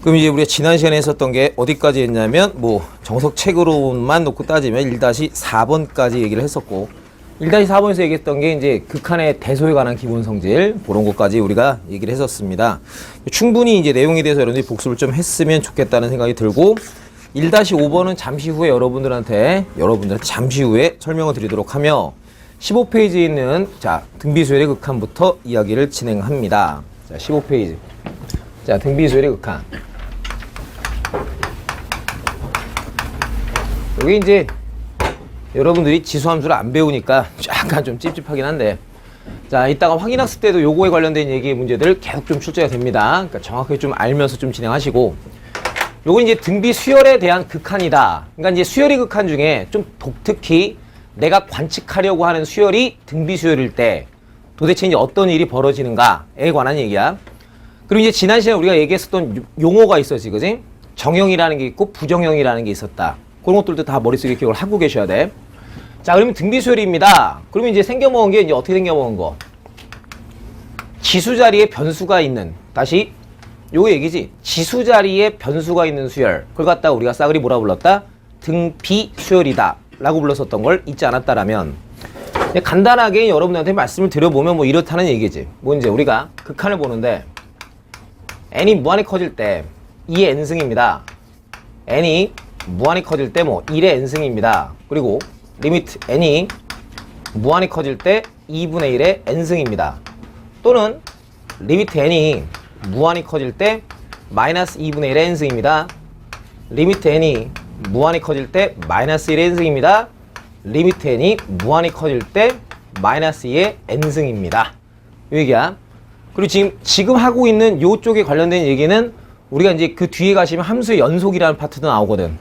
그럼 이제 우리가 지난 시간에 했었던 게 어디까지 했냐면 뭐 정석책으로만 놓고 따지면 1-4번까지 얘기를 했었고 1-4번에서 얘기했던 게 이제 극한의 대소에 관한 기본 성질 그런 것까지 우리가 얘기를 했었습니다. 충분히 이제 내용에 대해서 여러분들이 복습을 좀 했으면 좋겠다는 생각이 들고 1-5번은 잠시 후에 여러분들한테 잠시 후에 설명을 드리도록 하며 15페이지에 있는 자 등비수열의 극한부터 이야기를 진행합니다. 자 15페이지 자 등비수열의 극한 여기 이제 여러분들이 지수함수를 안 배우니까 약간 좀 찝찝하긴 한데 자 이따가 확인학습 때도 요거에 관련된 얘기의 문제들 계속 좀 출제가 됩니다. 그러니까 정확하게 좀 알면서 좀 진행하시고 요건 이제 등비 수열에 대한 극한이다. 그러니까 이제 수열의 극한 중에 좀 독특히 내가 관측하려고 하는 수열이 등비 수열일 때 도대체 이제 어떤 일이 벌어지는가에 관한 얘기야. 그리고 이제 지난 시간에 우리가 얘기했었던 용어가 있었지, 그지? 정형이라는 게 있고 부정형이라는 게 있었다. 그런 것들도 다 머릿속에 기억을 하고 계셔야 돼. 자, 그러면 등비수열입니다. 그러면 이제 생겨먹은 게 이제 어떻게 생겨먹은 거? 지수 자리에 변수가 있는, 다시, 요거 얘기지. 지수 자리에 변수가 있는 수열. 그걸 갖다가 우리가 싸그리 뭐라 불렀다? 등비수열이다. 라고 불렀었던 걸 잊지 않았다라면, 간단하게 여러분들한테 말씀을 드려보면 뭐 이렇다는 얘기지. 뭐 이제 우리가 극한을 보는데, n이 무한히 커질 때 2의 n승입니다. n이 무한히 커질 때 뭐 1의 n승입니다. 그리고 리미트 n이 무한히 커질 때 2분의 1의 n승입니다. 또는 리미트 n이 무한히 커질 때 마이너스 2분의 1의 n승입니다. 리미트 n이 무한히 커질 때 마이너스 1의 n승입니다. 리미트 n이 무한히 커질 때 마이너스 2의 n승입니다. 이 얘기야. 그리고 지금 하고 있는 요쪽에 관련된 얘기는 우리가 이제 그 뒤에 가시면 함수의 연속이라는 파트도 나오거든.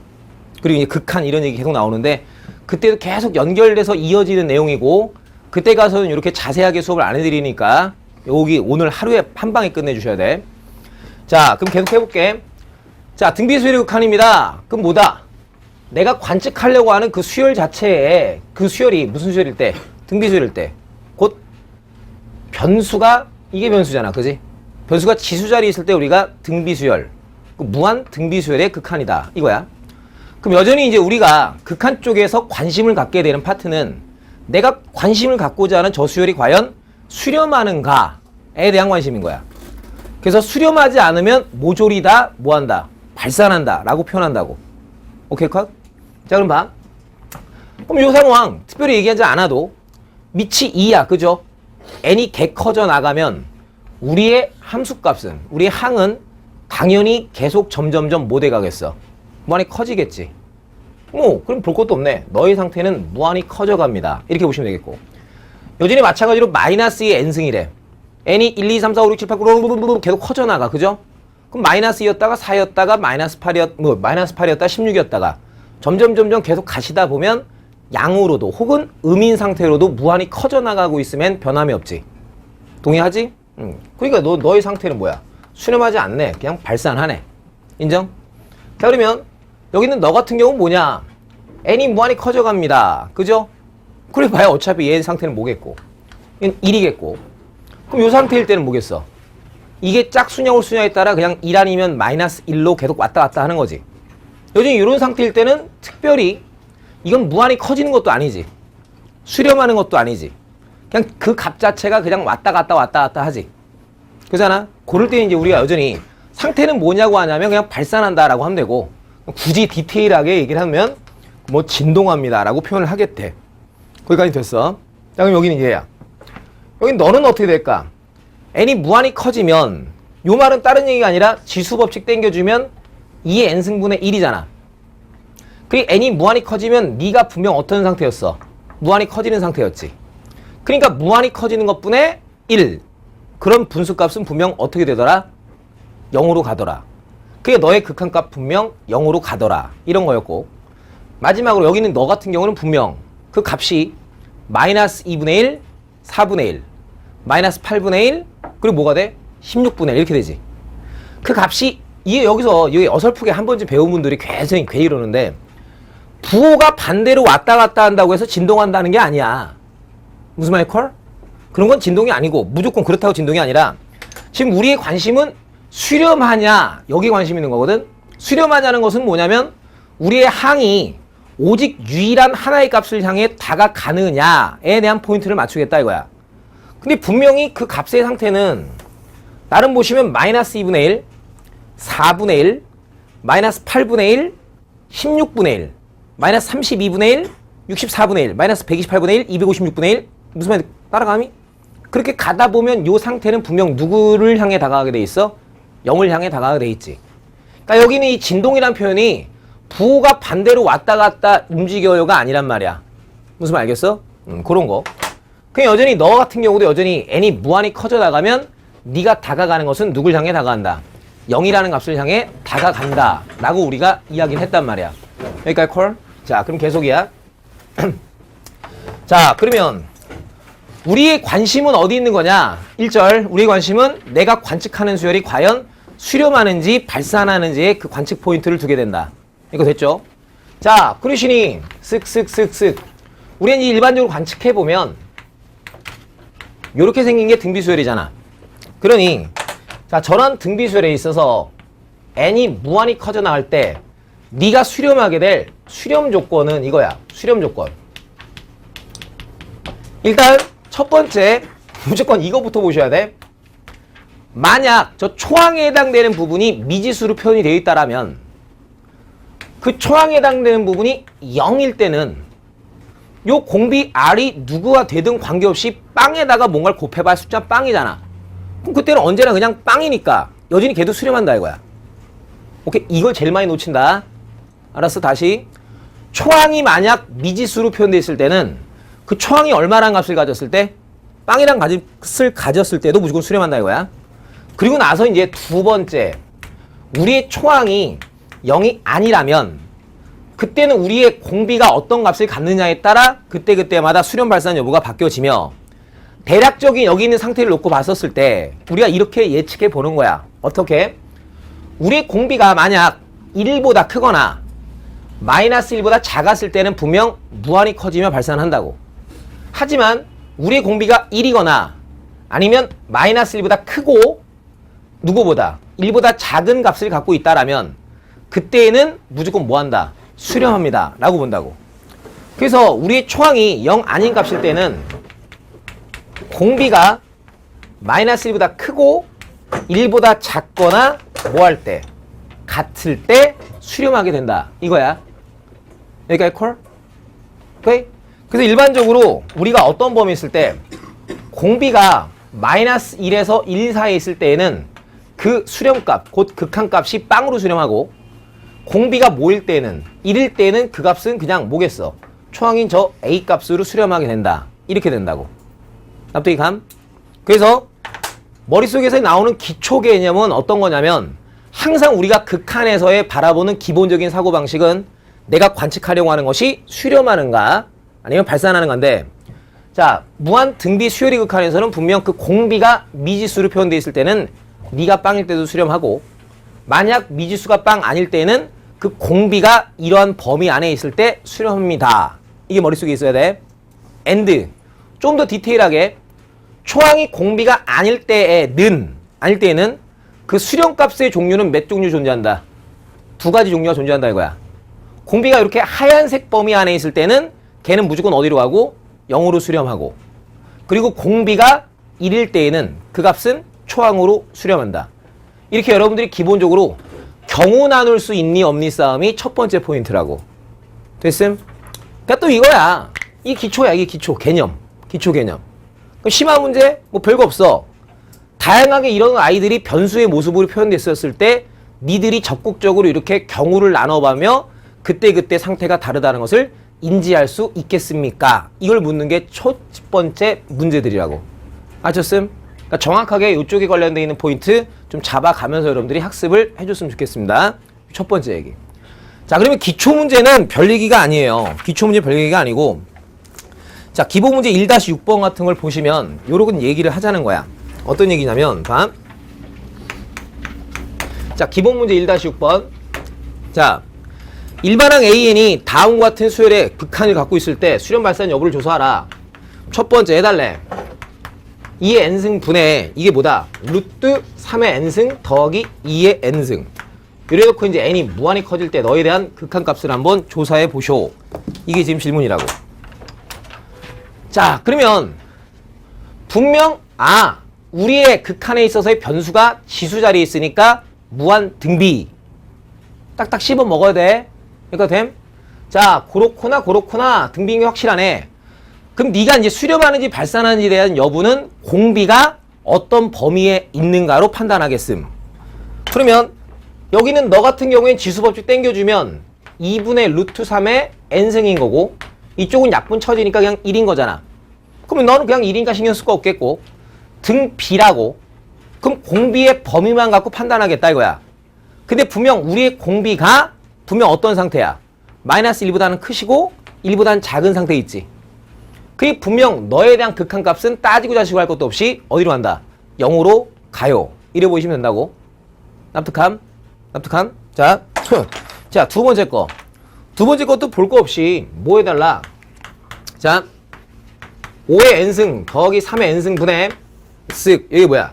그리고 이제 극한 이런 얘기 계속 나오는데 그때도 계속 연결돼서 이어지는 내용이고 그때 가서는 이렇게 자세하게 수업을 안 해드리니까 여기 오늘 하루에 한 방에 끝내주셔야 돼. 자, 그럼 계속 해볼게. 자, 등비수열의 극한입니다. 그럼 뭐다? 내가 관측하려고 하는 그 수열 자체에 그 수열이 무슨 수열일 때? 등비수열일 때. 곧 변수가 이게 변수잖아. 그지? 변수가 지수 자리에 있을 때 우리가 등비수열. 무한 등비수열의 극한이다. 이거야. 그럼 여전히 이제 우리가 극한 쪽에서 관심을 갖게 되는 파트는 내가 관심을 갖고자 하는 저 수열이 과연 수렴하는가에 대한 관심인 거야. 그래서 수렴하지 않으면 모조리다, 뭐한다? 발산한다 라고 표현한다고. 오케이 컷? 자 그럼 봐. 그럼 요 상황 특별히 얘기하지 않아도 밑이 2야. 그죠? n이 개 커져 나가면 우리의 함수값은, 우리의 항은 당연히 계속 점점점 뭐 돼가겠어? 무한히 커지겠지. 그럼 볼 것도 없네. 너의 상태는 무한히 커져갑니다. 이렇게 보시면 되겠고. 여전히 마찬가지로 마이너스 2의 n승이래. n이 1, 2, 3, 4, 5, 6, 7, 8, 9 계속 커져나가. 그죠? 그럼 마이너스 2였다가 4였다가 마이너스 8이었다 16이었다가 점점 계속 가시다 보면 양으로도 혹은 음인 상태로도 무한히 커져나가고 있으면 변함이 없지. 동의하지? 그러니까 너의 상태는 뭐야? 수렴하지 않네. 그냥 발산하네. 인정? 자 그러면 여기는 너 같은 경우는 뭐냐? n이 무한히 커져갑니다. 그죠? 그래 봐야 어차피 얘 상태는 뭐겠고? 얘는 1이겠고. 그럼 요 상태일 때는 뭐겠어? 이게 짝수냐고 수냐에 따라 그냥 1 아니면 마이너스 1로 계속 왔다 갔다 하는 거지. 여전히 이런 상태일 때는 특별히 이건 무한히 커지는 것도 아니지. 수렴하는 것도 아니지. 그냥 그 값 자체가 그냥 왔다 갔다 하지. 그잖아? 그럴 때 이제 우리가 여전히 상태는 뭐냐고 하냐면 그냥 발산한다라고 하면 되고 굳이 디테일하게 얘기를 하면 뭐 진동합니다 라고 표현을 하겠대. 거기까지 됐어. 자 그럼 여기는 얘야. 여기 너는 어떻게 될까? n이 무한히 커지면 요 말은 다른 얘기가 아니라 지수법칙 땡겨주면 2의 n승분의 1이잖아. 그리고 n이 무한히 커지면 네가 분명 어떤 상태였어? 무한히 커지는 상태였지. 그러니까 무한히 커지는 것뿐에 1. 그런 분수값은 분명 어떻게 되더라? 0으로 가더라. 그게 너의 극한값 분명 0으로 가더라. 이런 거였고 마지막으로 여기는 너 같은 경우는 분명 그 값이 마이너스 2분의 1, 4분의 1, 마이너스 8분의 1, 그리고 뭐가 돼? 16분의 1 이렇게 되지. 그 값이 이게 여기서 여기 어설프게 한 번쯤 배운 분들이 괜히 이러는데 부호가 반대로 왔다 갔다 한다고 해서 진동한다는 게 아니야. 무슨 말이야, 콜? 그런 건 진동이 아니고 무조건 그렇다고 진동이 아니라 지금 우리의 관심은 수렴하냐 여기 관심 있는 거거든. 수렴하냐는 것은 뭐냐면 우리의 항이 오직 유일한 하나의 값을 향해 다가가느냐에 대한 포인트를 맞추겠다 이거야. 근데 분명히 그 값의 상태는 나름 보시면 마이너스 2분의 1, 4분의 1, 마이너스 8분의 1, 16분의 1, 마이너스 32분의 1, 64분의 1, 마이너스 128분의 1, 256분의 1. 무슨 말인지 따라감이? 그렇게 가다 보면 이 상태는 분명 누구를 향해 다가가게 돼 있어? 0을 향해 다가가게 돼 있지. 그러니까 여기는 이 진동이란 표현이 부호가 반대로 왔다 갔다 움직여요가 아니란 말이야. 무슨 말 알겠어? 그런 거. 그냥 여전히 너 같은 경우도 여전히 n이 무한히 커져 나가면 네가 다가가는 것은 누굴 향해 다가간다? 0이라는 값을 향해 다가간다 라고 우리가 이야기를 했단 말이야. 여기까지 콜? 자, 그럼 계속이야. 자, 그러면 우리의 관심은 어디 있는 거냐? 1절, 우리의 관심은 내가 관측하는 수열이 과연 수렴하는지 발산하는지의 그 관측 포인트를 두게 된다. 이거 됐죠? 자, 그러시니 쓱쓱쓱쓱 우리는 일반적으로 관측해보면 요렇게 생긴 게 등비수열이잖아. 그러니 자, 저런 등비수열에 있어서 n이 무한히 커져 나갈 때 네가 수렴하게 될 수렴 조건은 이거야. 수렴 조건. 일단 첫 번째 무조건 이거부터 보셔야 돼. 만약 저 초항에 해당되는 부분이 미지수로 표현이 되어 있다라면 그 초항에 해당되는 부분이 0일 때는 요 공비 R이 누구가 되든 관계없이 빵에다가 뭔가를 곱해봐야 숫자 빵이잖아. 그럼 그때는 언제나 그냥 빵이니까 여전히 걔도 수렴한다 이거야. 오케이? 이걸 제일 많이 놓친다. 알았어? 다시. 초항이 만약 미지수로 표현되어 있을 때는 그 초항이 얼마라는 값을 가졌을 때 빵이란 값을 가졌을 때도 무조건 수렴한다 이거야. 그리고 나서 이제 두 번째, 우리의 초항이 0이 아니라면 그때는 우리의 공비가 어떤 값을 갖느냐에 따라 그때그때마다 수렴 발산 여부가 바뀌어지며 대략적인 여기 있는 상태를 놓고 봤었을 때 우리가 이렇게 예측해 보는 거야. 어떻게? 우리의 공비가 만약 1보다 크거나 마이너스 1보다 작았을 때는 분명 무한히 커지며 발산한다고. 하지만 우리의 공비가 1이거나 아니면 마이너스 1보다 크고 누구보다 1보다 작은 값을 갖고 있다라면 그때에는 무조건 뭐한다? 수렴합니다 라고 본다고. 그래서 우리의 초항이 0 아닌 값일 때는 공비가 마이너스 1보다 크고 1보다 작거나 뭐 할 때? 같을 때 수렴하게 된다 이거야. 여기까지 콜? 오케이? 그래서 일반적으로 우리가 어떤 범위 있을 때 공비가 마이너스 1에서 1 사이에 있을 때에는 그 수렴값, 곧 극한값이 빵으로 수렴하고 공비가 뭐일 때는 1일 때는 그 값은 그냥 뭐겠어? 초항인 저 A값으로 수렴하게 된다. 이렇게 된다고. 납득이 감? 그래서 머릿속에서 나오는 기초 개념은 어떤 거냐면 항상 우리가 극한에서의 바라보는 기본적인 사고방식은 내가 관측하려고 하는 것이 수렴하는가 아니면 발산하는 건데 자, 무한 등비 수열이 극한에서는 분명 그 공비가 미지수로 표현되어 있을 때는 네가 빵일 때도 수렴하고 만약 미지수가 빵 아닐 때는 그 공비가 이러한 범위 안에 있을 때 수렴합니다. 이게 머릿속에 있어야 돼. and 좀 더 디테일하게 초항이 공비가 아닐 때에는 그 수렴값의 종류는 몇 종류 존재한다? 두 가지 종류가 존재한다 이거야. 공비가 이렇게 하얀색 범위 안에 있을 때는 걔는 무조건 어디로 가고 0으로 수렴하고 그리고 공비가 1일 때에는 그 값은 초항으로 수렴한다. 이렇게 여러분들이 기본적으로 경우 나눌 수 있니 없니 싸움이 첫 번째 포인트라고. 됐음? 그러니까 또 이거야. 이 기초야. 이게 기초 개념. 기초 개념. 심화 문제? 뭐 별거 없어. 다양하게 이런 아이들이 변수의 모습으로 표현됐었을 때 니들이 적극적으로 이렇게 경우를 나눠가며 그때그때 상태가 다르다는 것을 인지할 수 있겠습니까? 이걸 묻는 게 첫 번째 문제들이라고. 아셨음? 그러니까 정확하게 이쪽에 관련되어 있는 포인트 좀 잡아가면서 여러분들이 학습을 해줬으면 좋겠습니다. 첫 번째 얘기. 자, 그러면 기초 문제는 별 얘기가 아니에요. 기초 문제 별 얘기가 아니고 자, 기본 문제 1-6번 같은 걸 보시면 요런 얘기를 하자는 거야. 어떤 얘기냐면 봐. 자, 기본 문제 1-6번. 자, 일반항 AN이 다음과 같은 수열의 극한을 갖고 있을 때 수렴 발산 여부를 조사하라. 첫 번째 해달래. 2의 n승 분의 이게 뭐다? 루트 3의 n승 더하기 2의 n승. 이래 놓고 이제 n이 무한히 커질 때 너에 대한 극한값을 한번 조사해 보쇼. 이게 지금 질문이라고. 자, 그러면 분명 우리의 극한에 있어서의 변수가 지수 자리에 있으니까 무한 등비. 딱딱 씹어 먹어야 돼. 그러니까 됨? 자, 그렇구나 등비인 게 확실하네. 그럼 네가 이제 수렴하는지 발산하는지에 대한 여부는 공비가 어떤 범위에 있는가로 판단하겠음. 그러면 여기는 너 같은 경우엔 지수법칙 땡겨주면 2분의 루트 3의 n승인 거고 이쪽은 약분 처지니까 그냥 1인 거잖아. 그러면 너는 그냥 1이니까 신경 쓸 거 없겠고 등 B라고. 그럼 공비의 범위만 갖고 판단하겠다 이거야. 근데 분명 우리의 공비가 분명 어떤 상태야? 마이너스 1보다는 크시고 1보다는 작은 상태에 있지. 그게 분명 너에 대한 극한값은 따지고 자시고 할 것도 없이 어디로 간다? 0으로 가요. 이래 보시면 된다고. 납득함? 자, 두 번째 거. 두 번째 것도 볼 거 없이 뭐 해달라? 자, 5의 n승 더하기 3의 n승 분의 쓱 여기 뭐야?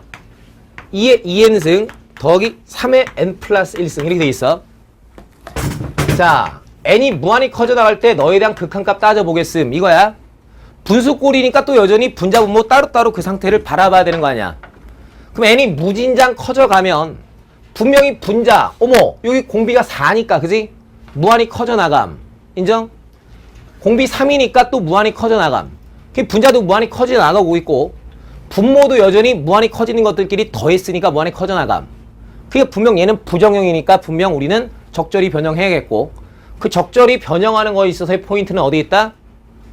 2의 2n승 더하기 3의 n 플러스 1승 이렇게 돼 있어. 자, n이 무한히 커져 나갈 때 너에 대한 극한값 따져보겠음 이거야. 분수꼴이니까 또 여전히 분자 분모 따로따로 그 상태를 바라봐야 되는 거 아니야. 그럼 n이 무진장 커져가면 분명히 분자 여기 공비가 4니까 그지? 무한히 커져 나감. 인정? 공비 3이니까 또 무한히 커져 나감. 그 분자도 무한히 커져 나가고 있고 분모도 여전히 무한히 커지는 것들끼리 더했으니까 무한히 커져 나감. 그게 분명 얘는 부정형이니까 분명 우리는 적절히 변형해야겠고 그 적절히 변형하는 거에 있어서의 포인트는 어디 있다?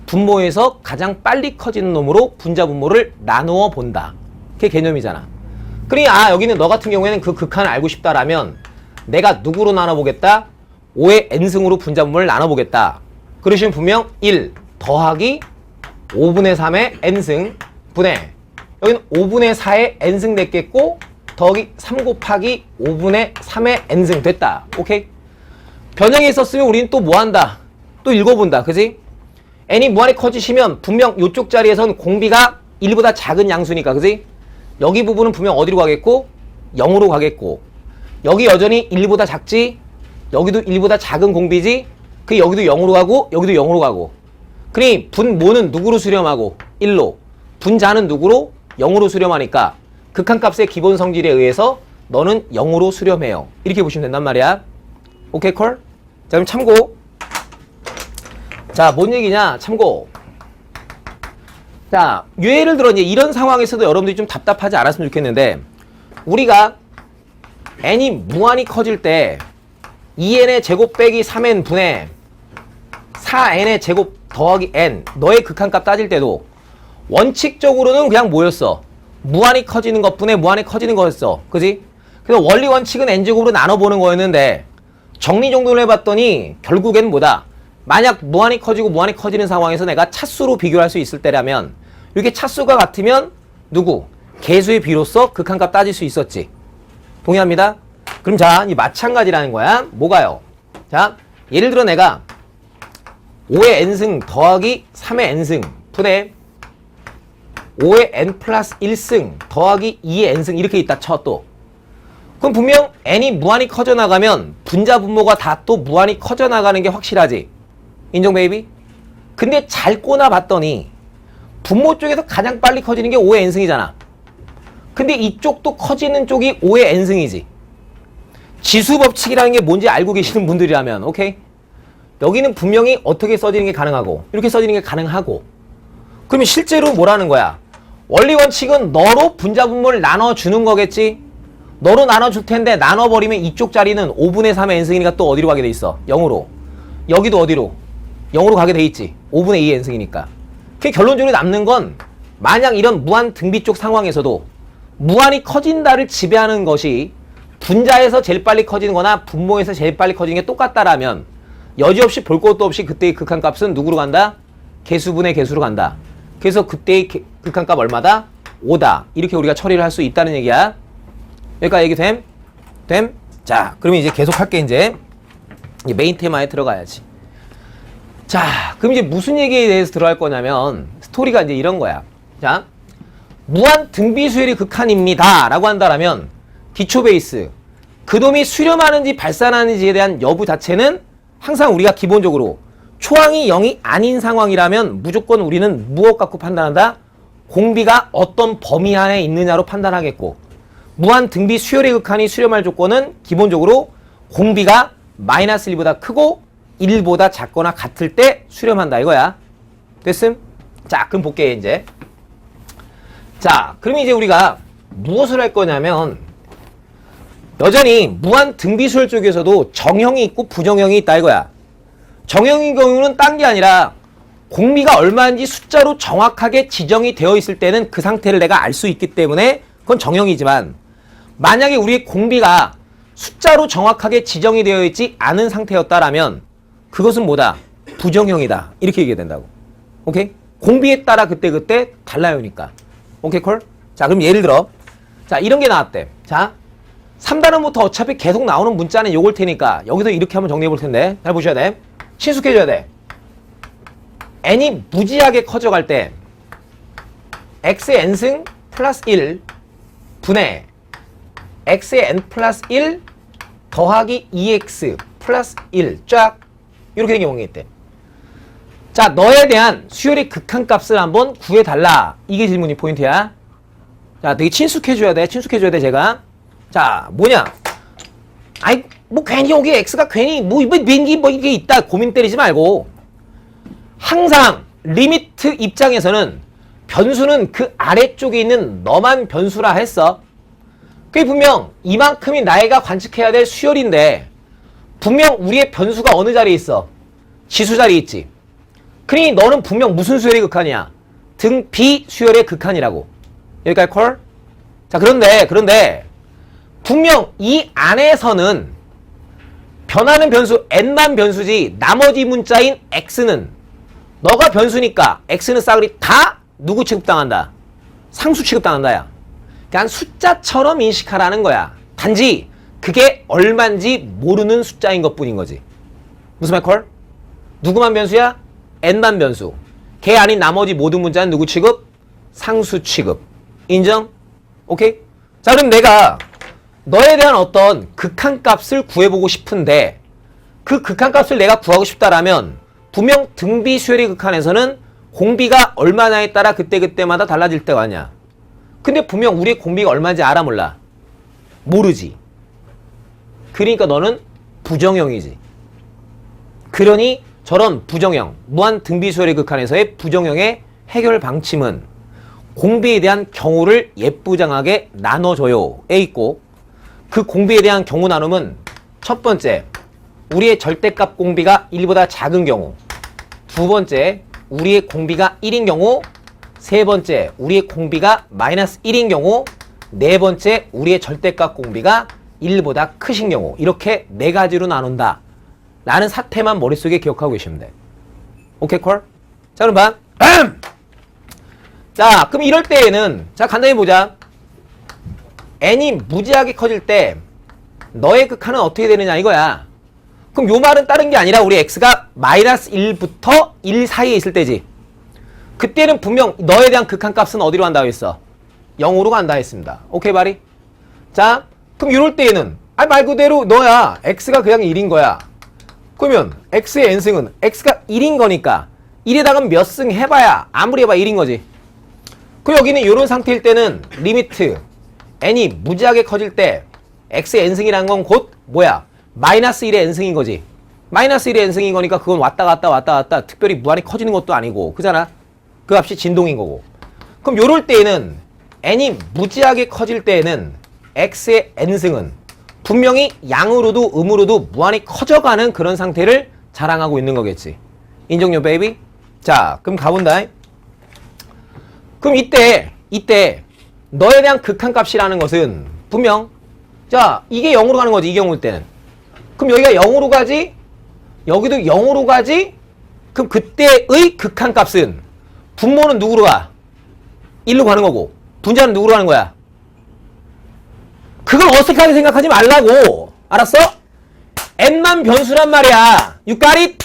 분모에서 가장 빨리 커지는 놈으로 분자 분모를 나누어 본다. 그게 개념이잖아. 그러니 여기는 너 같은 경우에는 그 극한을 알고 싶다라면 내가 누구로 나눠보겠다? 5의 n승으로 분자 분모를 나눠보겠다. 그러시면 분명 1 더하기 5분의 3의 n승 분의 여기는 5분의 4의 n승 됐겠고 더하기 3 곱하기 5분의 3의 n승 됐다. 오케이? 변형에 있었으면 우리는 또 뭐 한다? 또 읽어본다. 그지? n이 무한히 커지시면 분명 이쪽 자리에선 공비가 1보다 작은 양수니까 그지? 여기 부분은 분명 어디로 가겠고 0으로 가겠고 여기 여전히 1보다 작지? 여기도 1보다 작은 공비지? 그 여기도 0으로 가고 여기도 0으로 가고 그러니 분모는 누구로 수렴하고 1로 분자는 누구로 0으로 수렴하니까 극한값의 기본 성질에 의해서 너는 0으로 수렴해요. 이렇게 보시면 된단 말이야. 오케이 콜? 자 그럼 참고. 자 뭔 얘기냐 참고. 자 예를 들어 이제 이런 상황에서도 여러분들이 좀 답답하지 않았으면 좋겠는데 우리가 n이 무한히 커질 때 2n의 제곱 빼기 3n 분의 4n의 제곱 더하기 n 너의 극한값 따질 때도 원칙적으로는 그냥 뭐였어? 무한히 커지는 것분에 무한히 커지는 거였어. 그지? 그래서 원리 원칙은 n제곱으로 나눠보는 거였는데 정리 정돈을 해봤더니 결국엔 뭐다? 만약 무한히 커지고 무한히 커지는 상황에서 내가 차수로 비교할 수 있을 때라면 이렇게 차수가 같으면 누구? 개수의 비로서 극한값 따질 수 있었지. 동의합니다? 그럼 자, 이 마찬가지라는 거야. 뭐가요? 자, 예를 들어 내가 5의 n승 더하기 3의 n승 분의 5의 n 플러스 1승 더하기 2의 n승 이렇게 있다 쳐 또. 그럼 분명 n이 무한히 커져 나가면 분자 분모가 다 또 무한히 커져 나가는 게 확실하지. 인정 베이비? 근데 잘 꼬나 봤더니 분모 쪽에서 가장 빨리 커지는 게 5의 n승이잖아. 근데 이쪽도 커지는 쪽이 5의 n승이지. 지수 법칙이라는 게 뭔지 알고 계시는 분들이라면 오케이? 여기는 분명히 어떻게 써지는 게 가능하고 이렇게 써지는 게 가능하고 그러면 실제로 뭐라는 거야? 원리 원칙은 너로 분자 분모를 나눠주는 거겠지? 너로 나눠줄 텐데 나눠버리면 이쪽 자리는 5분의 3의 n승이니까 또 어디로 가게 돼 있어? 0으로. 여기도 어디로? 0으로 가게 돼 있지. 5분의 2의 n승이니까. 그게 결론적으로 남는 건 만약 이런 무한 등비 쪽 상황에서도 무한히 커진다를 지배하는 것이 분자에서 제일 빨리 커지는 거나 분모에서 제일 빨리 커지는 게 똑같다라면 여지없이 볼 것도 없이 그때의 극한값은 누구로 간다? 개수분의 개수로 간다. 그래서 그때의 극한값 얼마다? 5다. 이렇게 우리가 처리를 할 수 있다는 얘기야. 여기까지 얘기 됨? 됨? 자, 그러면 이제 계속 할게 이제 메인 테마에 들어가야지. 자, 그럼 이제 무슨 얘기에 대해서 들어갈 거냐면 스토리가 이제 이런 거야. 자, 무한 등비수열이 극한입니다 라고 한다면 기초 베이스 그놈이 수렴하는지 발산하는지에 대한 여부 자체는 항상 우리가 기본적으로 초항이 0이 아닌 상황이라면 무조건 우리는 무엇 갖고 판단한다? 공비가 어떤 범위 안에 있느냐로 판단하겠고, 무한 등비 수열의 극한이 수렴할 조건은 기본적으로 공비가 마이너스 1보다 크고 1보다 작거나 같을 때 수렴한다 이거야. 됐음? 자, 그럼 볼게 이제. 자, 그러면 이제 우리가 무엇을 할 거냐면 여전히 무한 등비 수열 쪽에서도 정형이 있고 부정형이 있다 이거야. 정형인 경우는 딴 게 아니라 공비가 얼마인지 숫자로 정확하게 지정이 되어 있을 때는 그 상태를 내가 알 수 있기 때문에 그건 정형이지만, 만약에 우리의 공비가 숫자로 정확하게 지정이 되어 있지 않은 상태였다라면 그것은 뭐다? 부정형이다. 이렇게 얘기해야 된다고. 오케이? 공비에 따라 그때그때 달라요니까. 오케이 콜? 자, 그럼 예를 들어 자, 이런 게 나왔대. 자, 3단원부터 어차피 계속 나오는 문자는 요걸 테니까 여기서 이렇게 한번 정리해 볼 텐데 잘 보셔야 돼. 친숙해져야 돼. n이 무지하게 커져갈 때 x의 n승 플러스 1 분의 x의 n 플러스 1 더하기 2x 플러스 1 쫙 이렇게 된 경우가 있대. 자, 너에 대한 수열의 극한값을 한번 구해달라. 이게 질문이 포인트야. 자, 되게 친숙해져야 돼. 친숙해져야 돼 제가. 자, 뭐냐. 아이 뭐 괜히 여기 x가 괜히 뭐 비행기 뭐 이게 있다 고민 때리지 말고, 항상 리미트 입장에서는 변수는 그 아래쪽에 있는 너만 변수라 했어. 그게 분명 이만큼이 나이가 관측해야 될 수열인데 분명 우리의 변수가 어느 자리에 있어? 지수 자리에 있지. 그러니 너는 분명 무슨 수열의 극한이야? 등비 수열의 극한이라고. 여기까지 콜? 자, 그런데 분명 이 안에서는 변하는 변수 n만 변수지 나머지 문자인 x는 너가 변수니까 x는 싸그리 다 누구 취급당한다? 상수 취급당한다 야. 그냥 숫자처럼 인식하라는 거야. 단지 그게 얼만지 모르는 숫자인 것뿐인 거지. 무슨 말 콜? 누구만 변수야? n만 변수. 걔 아닌 나머지 모든 문자는 누구 취급? 상수 취급. 인정? 오케이? 자, 그럼 내가 너에 대한 어떤 극한값을 구해보고 싶은데 그 극한값을 내가 구하고 싶다라면 분명 등비 수열의 극한에서는 공비가 얼마냐에 따라 그때그때마다 달라질 때가 아니야. 근데 분명 우리의 공비가 얼마인지 알아 몰라? 모르지. 그러니까 너는 부정형이지. 그러니 저런 부정형, 무한 등비 수열의 극한에서의 부정형의 해결 방침은 공비에 대한 경우를 예쁘장하게 나눠줘요에 있고, 그 공비에 대한 경우 나눔은 첫 번째, 우리의 절대값 공비가 1보다 작은 경우, 두 번째, 우리의 공비가 1인 경우, 세 번째, 우리의 공비가 마이너스 1인 경우, 네 번째, 우리의 절대값 공비가 1보다 크신 경우, 이렇게 네 가지로 나눈다 라는 사태만 머릿속에 기억하고 계시면 돼. 오케이 콜? 자, 그럼 봐. 자, 그럼 이럴 때에는 자, 간단히 보자. n이 무지하게 커질 때 너의 극한은 어떻게 되느냐 이거야. 그럼 요 말은 다른 게 아니라 우리 x가 마이너스 1부터 1 사이에 있을 때지. 그때는 분명 너에 대한 극한값은 어디로 간다고 했어? 0으로 간다 했습니다. 오케이 바리? 자, 그럼 이럴 때에는 말 그대로 너야 x가 그냥 1인 거야. 그러면 x의 n승은 x가 1인 거니까 1에다가 몇 승 해봐야 아무리 해봐 1인 거지. 그리고 여기는 이런 상태일 때는 리미트 n이 무지하게 커질 때 x의 n승이라는 건 곧 뭐야? 마이너스 1의 n승인 거지. 마이너스 1의 n승인 거니까 그건 왔다 갔다 특별히 무한히 커지는 것도 아니고 그잖아. 그 값이 진동인 거고. 그럼 요럴 때에는 n이 무지하게 커질 때에는 x의 n승은 분명히 양으로도 음으로도 무한히 커져가는 그런 상태를 자랑하고 있는 거겠지. 인정요 베이비? 자, 그럼 가본다. 그럼 이때 너에 대한 극한값이라는 것은 분명 자, 이게 0으로 가는 거지. 이 경우 때는. 그럼 여기가 0으로 가지? 여기도 0으로 가지? 그럼 그때의 극한값은 분모는 누구로 가? 1로 가는 거고 분자는 누구로 가는 거야? 그걸 어색하게 생각하지 말라고. 알았어? n만 변수란 말이야. You got it?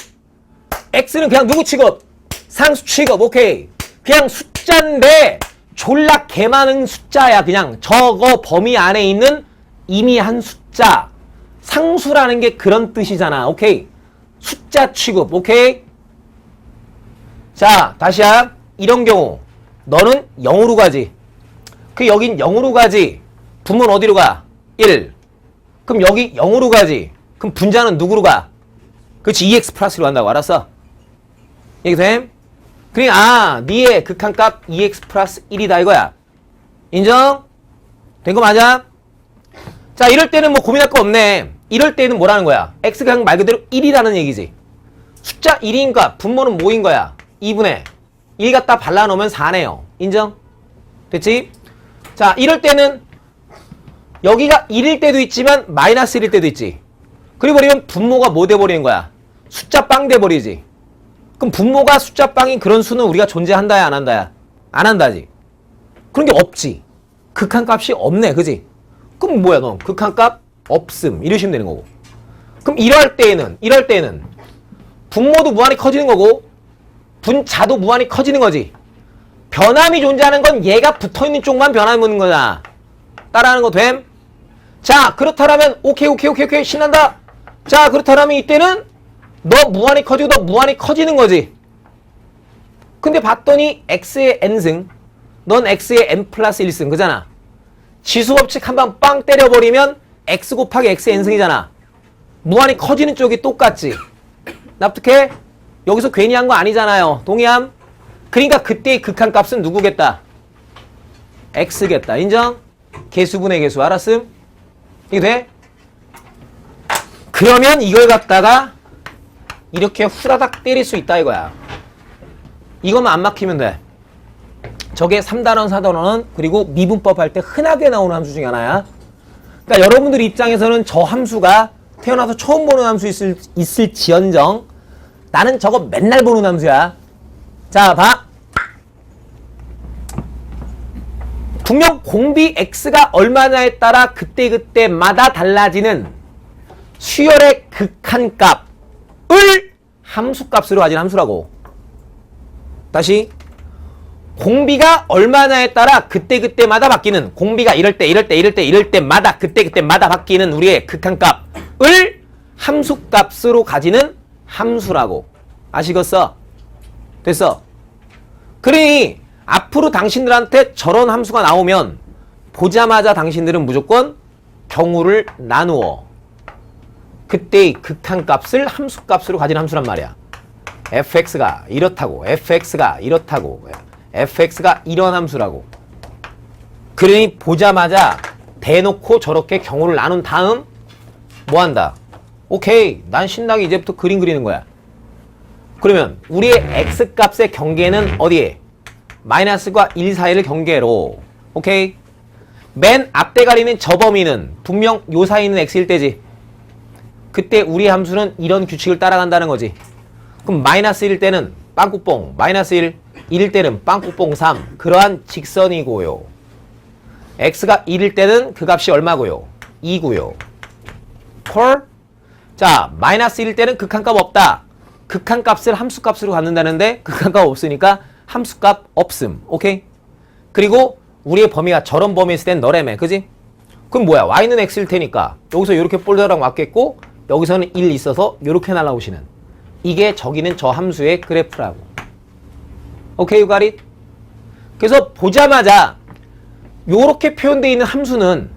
x는 그냥 누구 취급? 상수 취급. 오케이. 그냥 숫자인데 졸라 개 많은 숫자야. 그냥 저거 범위 안에 있는 이미 한 숫자. 상수라는 게 그런 뜻이잖아. 오케이? 숫자 취급. 오케이? 자, 다시야. 이런 경우 너는 0으로 가지. 그 여긴 0으로 가지. 분모는 어디로 가? 1. 그럼 여기 0으로 가지. 그럼 분자는 누구로 가? 그렇지. 2x 플러스로 간다고. 알았어? 얘기 됨? 그러니까 니의 극한값 2x 플러스 1이다 이거야. 인정? 된 거 맞아? 자, 이럴 때는 뭐 고민할 거 없네. 이럴 때는 뭐라는 거야? x가 말 그대로 1이라는 얘기지. 숫자 1인가 분모는 뭐인 거야? 2분의 1 갖다 발라놓으면 4네요. 인정? 됐지? 자, 이럴 때는 여기가 1일 때도 있지만 마이너스 1일 때도 있지. 그리고 버리면 분모가 뭐 돼버리는 거야? 숫자 빵 돼버리지. 그럼 분모가 숫자 빵인 그런 수는 우리가 존재한다야 안 한다야? 안 한다지. 그런 게 없지. 극한값이 없네. 그지? 그럼 뭐야 너? 극한값 없음. 이러시면 되는 거고. 그럼 이럴 때에는 분모도 무한히 커지는 거고 분자도 무한히 커지는 거지. 변함이 존재하는 건 얘가 붙어있는 쪽만 변함이 오는 거잖아. 따라하는 거 됨? 자, 그렇다면 오케이 신난다. 자, 그렇다면 이때는 너 무한히 커지고 너 무한히 커지는 거지. 근데 봤더니 x의 n승, 넌 x의 n 플러스 1승 그잖아. 지수법칙 한번 빵 때려버리면 x 곱하기 x의 n승이잖아. 무한히 커지는 쪽이 똑같지. 납득해? 여기서 괜히 한 거 아니잖아요. 동의함? 그러니까 그때의 극한값은 누구겠다? x겠다. 인정? 개수분의 개수. 알았음? 이게 돼? 그러면 이걸 갖다가 이렇게 후다닥 때릴 수 있다 이거야. 이것만 안 막히면 돼. 저게 3단원, 4단원 그리고 미분법 할 때 흔하게 나오는 함수 중에 하나야. 그러니까 여러분들 입장에서는 저 함수가 태어나서 처음 보는 함수 있을지언정 나는 저거 맨날 보는 함수야. 자, 봐. 분명 공비 x가 얼마냐에 따라 그때마다 달라지는 수열의 극한값을 함수값으로 가진 함수라고. 다시. 공비가 얼마냐에 따라 그때마다 바뀌는 공비가 이럴 때마다 그때마다 바뀌는 우리의 극한값을 함수값으로 가지는 함수라고. 아시겠어? 됐어? 그러니 앞으로 당신들한테 저런 함수가 나오면 보자마자 당신들은 무조건 경우를 나누어 그때의 극한값을 함수값으로 가진 함수란 말이야. fx가 이렇다고, fx가 이렇다고, fx가 이런 함수라고. 그러니 보자마자 대놓고 저렇게 경우를 나눈 다음 뭐한다? 오케이, 난 신나게 이제부터 그림 그리는 거야. 그러면 우리의 x값의 경계는 어디에? 마이너스과 1 사이를 경계로. 오케이? 맨 앞대가리는 저 범위는 분명 요 사이는 x일 때지. 그때 우리 함수는 이런 규칙을 따라간다는 거지. 그럼 마이너스 1일 때는 빵꾸뽕, 마이너스 1, 1일 때는 빵꾸뽕 3. 그러한 직선이고요. x가 1일 때는 그 값이 얼마고요? 2고요. 콜? 자, 마이너스 1일 때는 극한값 없다. 극한값을 함수값으로 갖는다는데 극한값 없으니까 함수값 없음. 오케이? 그리고 우리의 범위가 저런 범위였을 땐 너래매. 그지? 그럼 뭐야? y는 x일 테니까 여기서 이렇게 볼더랑 맞겠고 여기서는 1 있어서 이렇게 날아오시는 이게 저기는 저 함수의 그래프라고. 오케이, you got it? 그래서 보자마자 요렇게 표현되어 있는 함수는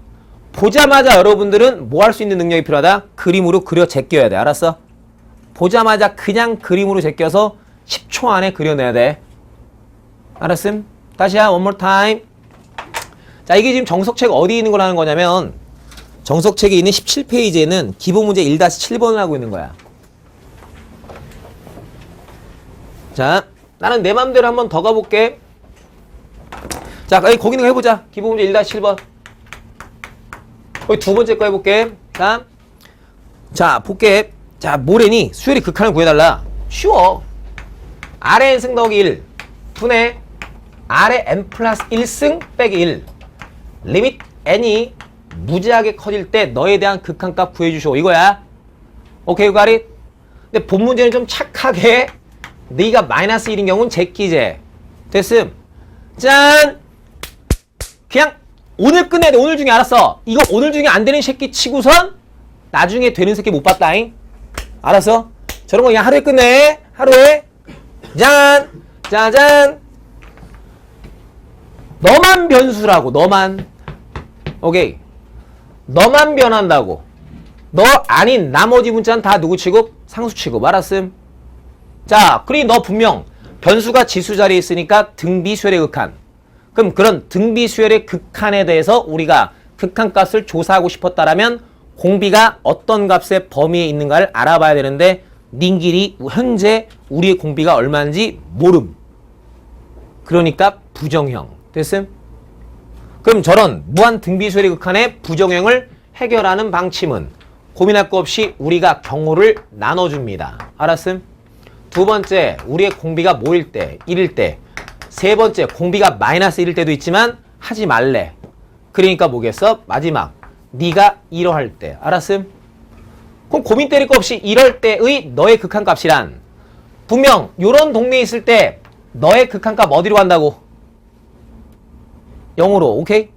보자마자 여러분들은 뭐 할 수 있는 능력이 필요하다? 그림으로 그려 제껴야 돼. 알았어? 보자마자 그냥 그림으로 제껴서 10초 안에 그려내야 돼. 알았음? 다시야, one more time. 자, 이게 지금 정석책 어디 있는 거라는 거냐면 정석책에 있는 17페이지에는 기본 문제 1-7번을 하고 있는 거야. 자, 나는 내 맘대로 한번 더 가볼게. 자, 거기는 거 해보자. 기본 문제 1-7번. 거기 두 번째 거 해볼게. 자, 볼게. 자, 뭐래니? 수열이 극한을 구해달라. 쉬워. 아래 n승 더하기 1 분의 아래 n 플러스 1승 빼기 1 리밋 n이 무지하게 커질 때 너에 대한 극한값 구해주시오. 이거야. 오케이, you got it? 근데 본 문제는 좀 착하게 네가 마이너스 1인 경우는 제끼제. 됐음. 짠! 그냥 오늘 끝내야 돼. 오늘 중에 알았어. 이거 오늘 중에 안 되는 새끼 치고선 나중에 되는 새끼 못 봤다잉. 알았어? 저런 거 그냥 하루에 끝내. 하루에. 짠! 짜잔! 너만 변수라고. 너만. 오케이. 너만 변한다고. 너 아닌 나머지 문자는 다 누구 취급? 상수 취급. 알았음? 자, 그러니 너 분명 변수가 지수 자리에 있으니까 등비수열의 극한. 그럼 그런 등비수열의 극한에 대해서 우리가 극한값을 조사하고 싶었다라면 공비가 어떤 값의 범위에 있는가를 알아봐야 되는데 닌길이 현재 우리의 공비가 얼마인지 모름. 그러니까 부정형. 됐음? 그럼 저런 무한 등비수열의 극한의 부정형을 해결하는 방침은 고민할 거 없이 우리가 경우를 나눠줍니다. 알았음? 두 번째, 우리의 공비가 뭐일 때? 1일 때. 세 번째, 공비가 마이너스 1일 때도 있지만 하지 말래. 그러니까 뭐겠어? 마지막, 네가 이러할 때. 알았음? 그럼 고민 때릴 거 없이 이럴 때의 너의 극한값이란 분명 요런 동네에 있을 때 너의 극한값 어디로 간다고? 0으로. 오케이?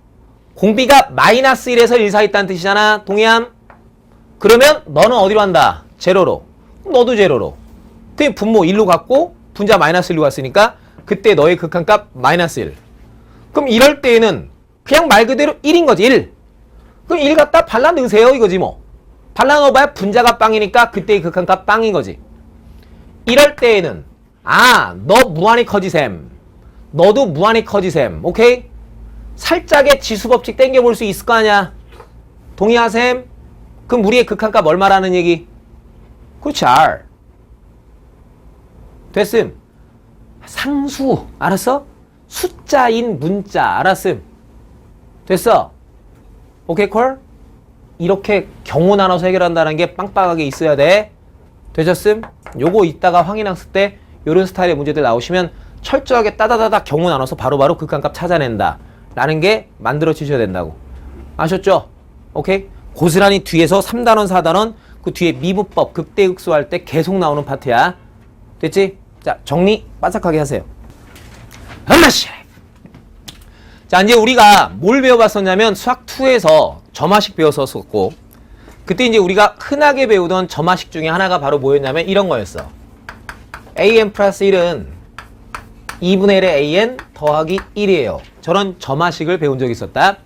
공비가 마이너스 1에서 1 사이 있다는 뜻이잖아. 동의함? 그러면 너는 어디로 간다? 제로로. 너도 제로로. 그 분모 1로 갔고 분자 마이너스 1로 갔으니까 그때 너의 극한값 마이너스 1. 그럼 이럴 때에는 그냥 말 그대로 1인 거지. 1. 그럼 1 갖다 발라 넣으세요 이거지 뭐. 발라 넣어봐야 분자가 빵이니까 그때의 극한값 빵인 거지. 이럴 때에는 너 무한히 커지셈. 너도 무한히 커지셈. 오케이? 살짝의 지수법칙 땡겨볼 수 있을 거 아니야. 동의하셈? 그럼 우리의 극한값 얼마라는 얘기? 그렇지. R. 됐음. 상수. 알았어? 숫자인 문자. 알았음. 됐어. 오케이 콜? 이렇게 경우 나눠서 해결한다는 게 빵빵하게 있어야 돼. 되셨음? 요거 이따가 확인학습 때 요런 스타일의 문제들 나오시면 철저하게 따다다닥 경우 나눠서 바로바로 극한값 찾아낸다 라는 게 만들어지셔야 된다고. 아셨죠? 오케이? 고스란히 뒤에서 3단원 4단원 그 뒤에 미분법 극대극소 할 때 계속 나오는 파트야. 됐지? 자, 정리 바삭하게 하세요. 엄마씨! 자, 이제 우리가 뭘 배워봤었냐면 수학 2에서 점화식 배웠었고 그때 이제 우리가 흔하게 배우던 점화식 중에 하나가 바로 뭐였냐면 이런 거였어. an 플러스 1은 2분의 1의 an 더하기 1이에요. 저런 점화식을 배운 적이 있었다.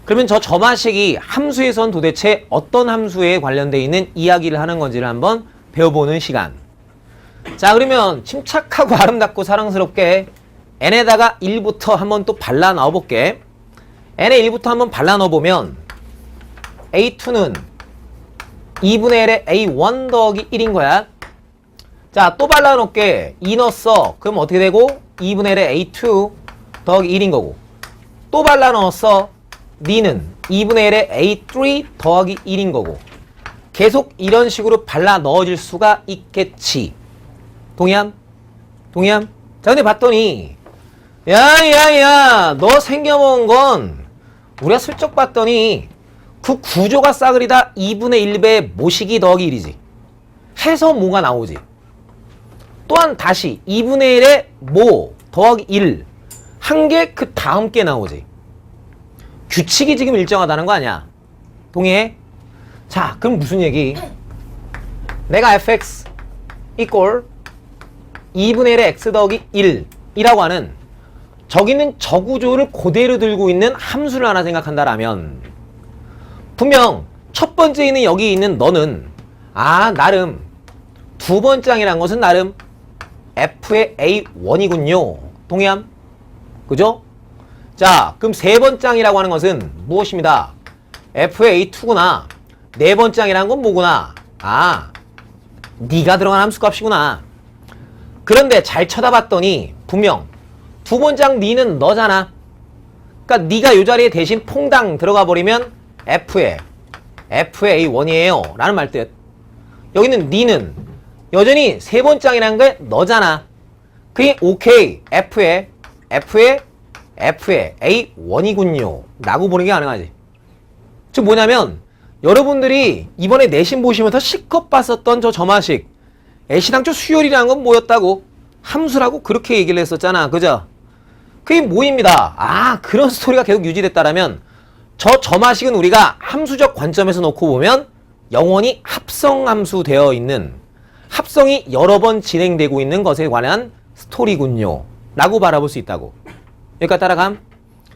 그러면 저 점화식이 함수에선 도대체 어떤 함수에 관련되어 있는 이야기를 하는 건지를 한번 배워보는 시간. 자, 그러면 침착하고 아름답고 사랑스럽게 n에다가 1부터 한번 또 발라 넣어볼게. n에 1부터 한번 발라 넣어보면 a2는 2분의 1의 a1 더하기 1인 거야. 자, 또 발라 넣을게. 2 넣었어. 그럼 어떻게 되고? 2분의 1의 a2 더하기 1인 거고. 또 발라 넣었어. 니는 2분의 1의 a3 더하기 1인 거고. 계속 이런 식으로 발라 넣어질 수가 있겠지. 동의함? 동의함? 자, 근데 봤더니 야야야 너 생겨먹은 건 우리가 슬쩍 봤더니 그 구조가 싸그리다 2분의 1배 모시기 더하기 1이지. 해서 뭐가 나오지. 또한 다시 2분의 1의 모 더하기 1 한 개 그 다음 게 나오지. 규칙이 지금 일정하다는 거 아니야. 동의해? 자, 그럼 무슨 얘기? 내가 fx equal 2분의 1의 x 더하기 1이라고 하는 저기는 저 구조를 그대로 들고 있는 함수를 하나 생각한다라면 분명 첫 번째 있는 여기 있는 너는 나름 두 번째 항이란 것은 나름 f의 a1이군요. 동의함? 그죠? 자, 그럼 세 번째 항이라고 하는 것은 무엇입니다? f의 a2구나. 네 번째 항이라는 건 뭐구나? 네가 들어간 함수값이구나. 그런데 잘 쳐다봤더니 분명 두 번째 항 니는 너잖아. 그러니까 네가 이 자리에 대신 퐁당 들어가 버리면 f의 a1이에요 라는 말 뜻. 여기는 니는 여전히 세 번째 항이라는 게 너잖아. 그게 오케이 f의 a1이군요 라고 보는 게 가능하지. 즉 뭐냐면 여러분들이 이번에 내신 보시면서 실컷 봤었던 저 점화식 애시당초 수열이라는 건 뭐였다고? 함수라고 그렇게 얘기를 했었잖아. 그죠? 그게 뭐입니다. 아, 그런 스토리가 계속 유지됐다라면 저 점화식은 우리가 함수적 관점에서 놓고 보면 영원히 합성함수 되어 있는, 합성이 여러 번 진행되고 있는 것에 관한 스토리군요 라고 바라볼 수 있다고. 여기까지 따라감.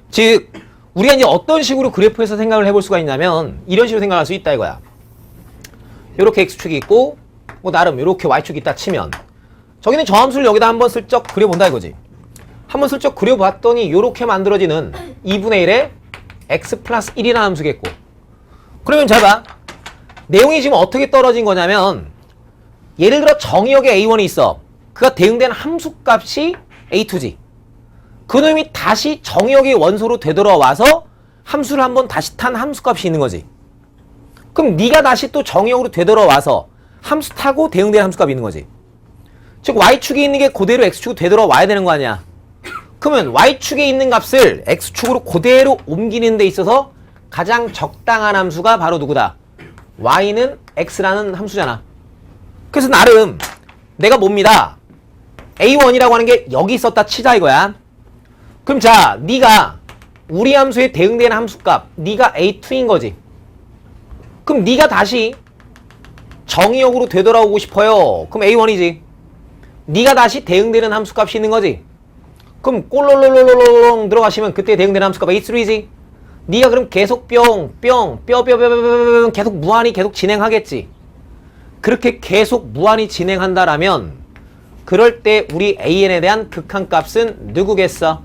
즉 우리가 이제 어떤 식으로 그래프에서 생각을 해볼 수가 있냐면 이런 식으로 생각할 수 있다 이거야. 요렇게 x축이 있고 뭐 나름 요렇게 y축이 있다 치면 저기는 저함수를 여기다 한번 슬쩍 그려본다 이거지. 한번 슬쩍 그려봤더니 요렇게 만들어지는 2분의 1에 x 플러스 1이라는 함수겠고, 그러면 잘 봐. 내용이 지금 어떻게 떨어진 거냐면 예를 들어 정의역에 a1이 있어. 그가 대응된 함수값이 a2지. 그놈이 다시 정의역의 원소로 되돌아와서 함수를 한번 다시 탄 함수값이 있는 거지. 그럼 네가 다시 또 정의역으로 되돌아와서 함수 타고 대응된 함수값이 있는 거지. 즉 y축에 있는 게 그대로 x축으로 되돌아와야 되는 거 아니야. 그러면 y축에 있는 값을 x축으로 그대로 옮기는 데 있어서 가장 적당한 함수가 바로 누구다? y는 x라는 함수잖아. 그래서 나름 내가 뭡니다. a1이라고 하는 게 여기 있었다 치자 이거야. 그럼 자, 네가 우리 함수에 대응되는 함수값, 네가 a2인 거지. 그럼 네가 다시 정의역으로 되돌아오고 싶어요. 그럼 a1이지. 네가 다시 대응되는 함수값이 있는 거지. 그럼 꼴롤롤롤롤 들어가시면 그때 대응되는 함수값 a3지. 네가 그럼 계속 뿅뿅 계속 무한히 계속 진행하겠지. 그렇게 계속 무한히 진행한다라면 그럴 때 우리 an에 대한 극한값은 누구겠어?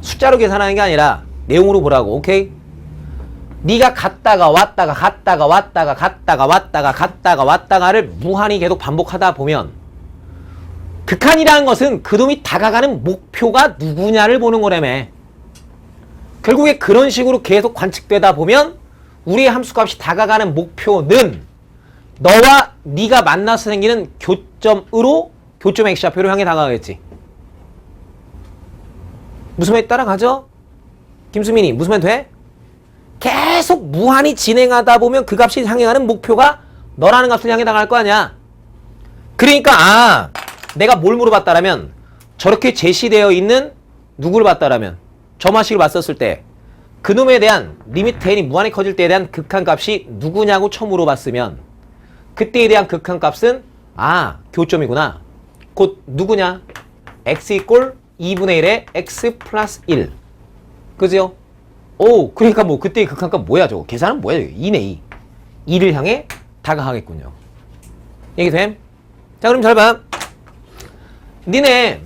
숫자로 계산하는 게 아니라 내용으로 보라고. 오케이? 네가 갔다가 왔다가 갔다가 왔다가 갔다가 왔다가 갔다가 왔다가를 무한히 계속 반복하다 보면 극한이라는 것은 그놈이 다가가는 목표가 누구냐를 보는 거라며. 결국에 그런 식으로 계속 관측되다 보면 우리의 함수값이 다가가는 목표는 너와 네가 만나서 생기는 교점으로 교점 x좌표를 향해 다가가겠지. 무슨 말 따라가죠? 김수민이 무슨 말 돼? 계속 무한히 진행하다 보면 그 값이 향해 가는 목표가 너라는 값을 향해 나갈 거 아니야. 그러니까 내가 뭘 물어봤다라면 저렇게 제시되어 있는 누구를 봤다라면 점화식을 봤었을 때 그놈에 대한 리미트 n이 무한히 커질 때에 대한 극한값이 누구냐고 처음 물어봤으면 그때에 대한 극한값은 교점이구나. 곧 누구냐? x 이꼴 2분의 1에 x 플러스 1. 그죠? 오, 그러니까 뭐 그때의 극한값 뭐야 저거? 계산은 뭐야? 2네 2. 2를 향해 다가가겠군요. 얘기됨? 자, 그럼 잘 봐. 니네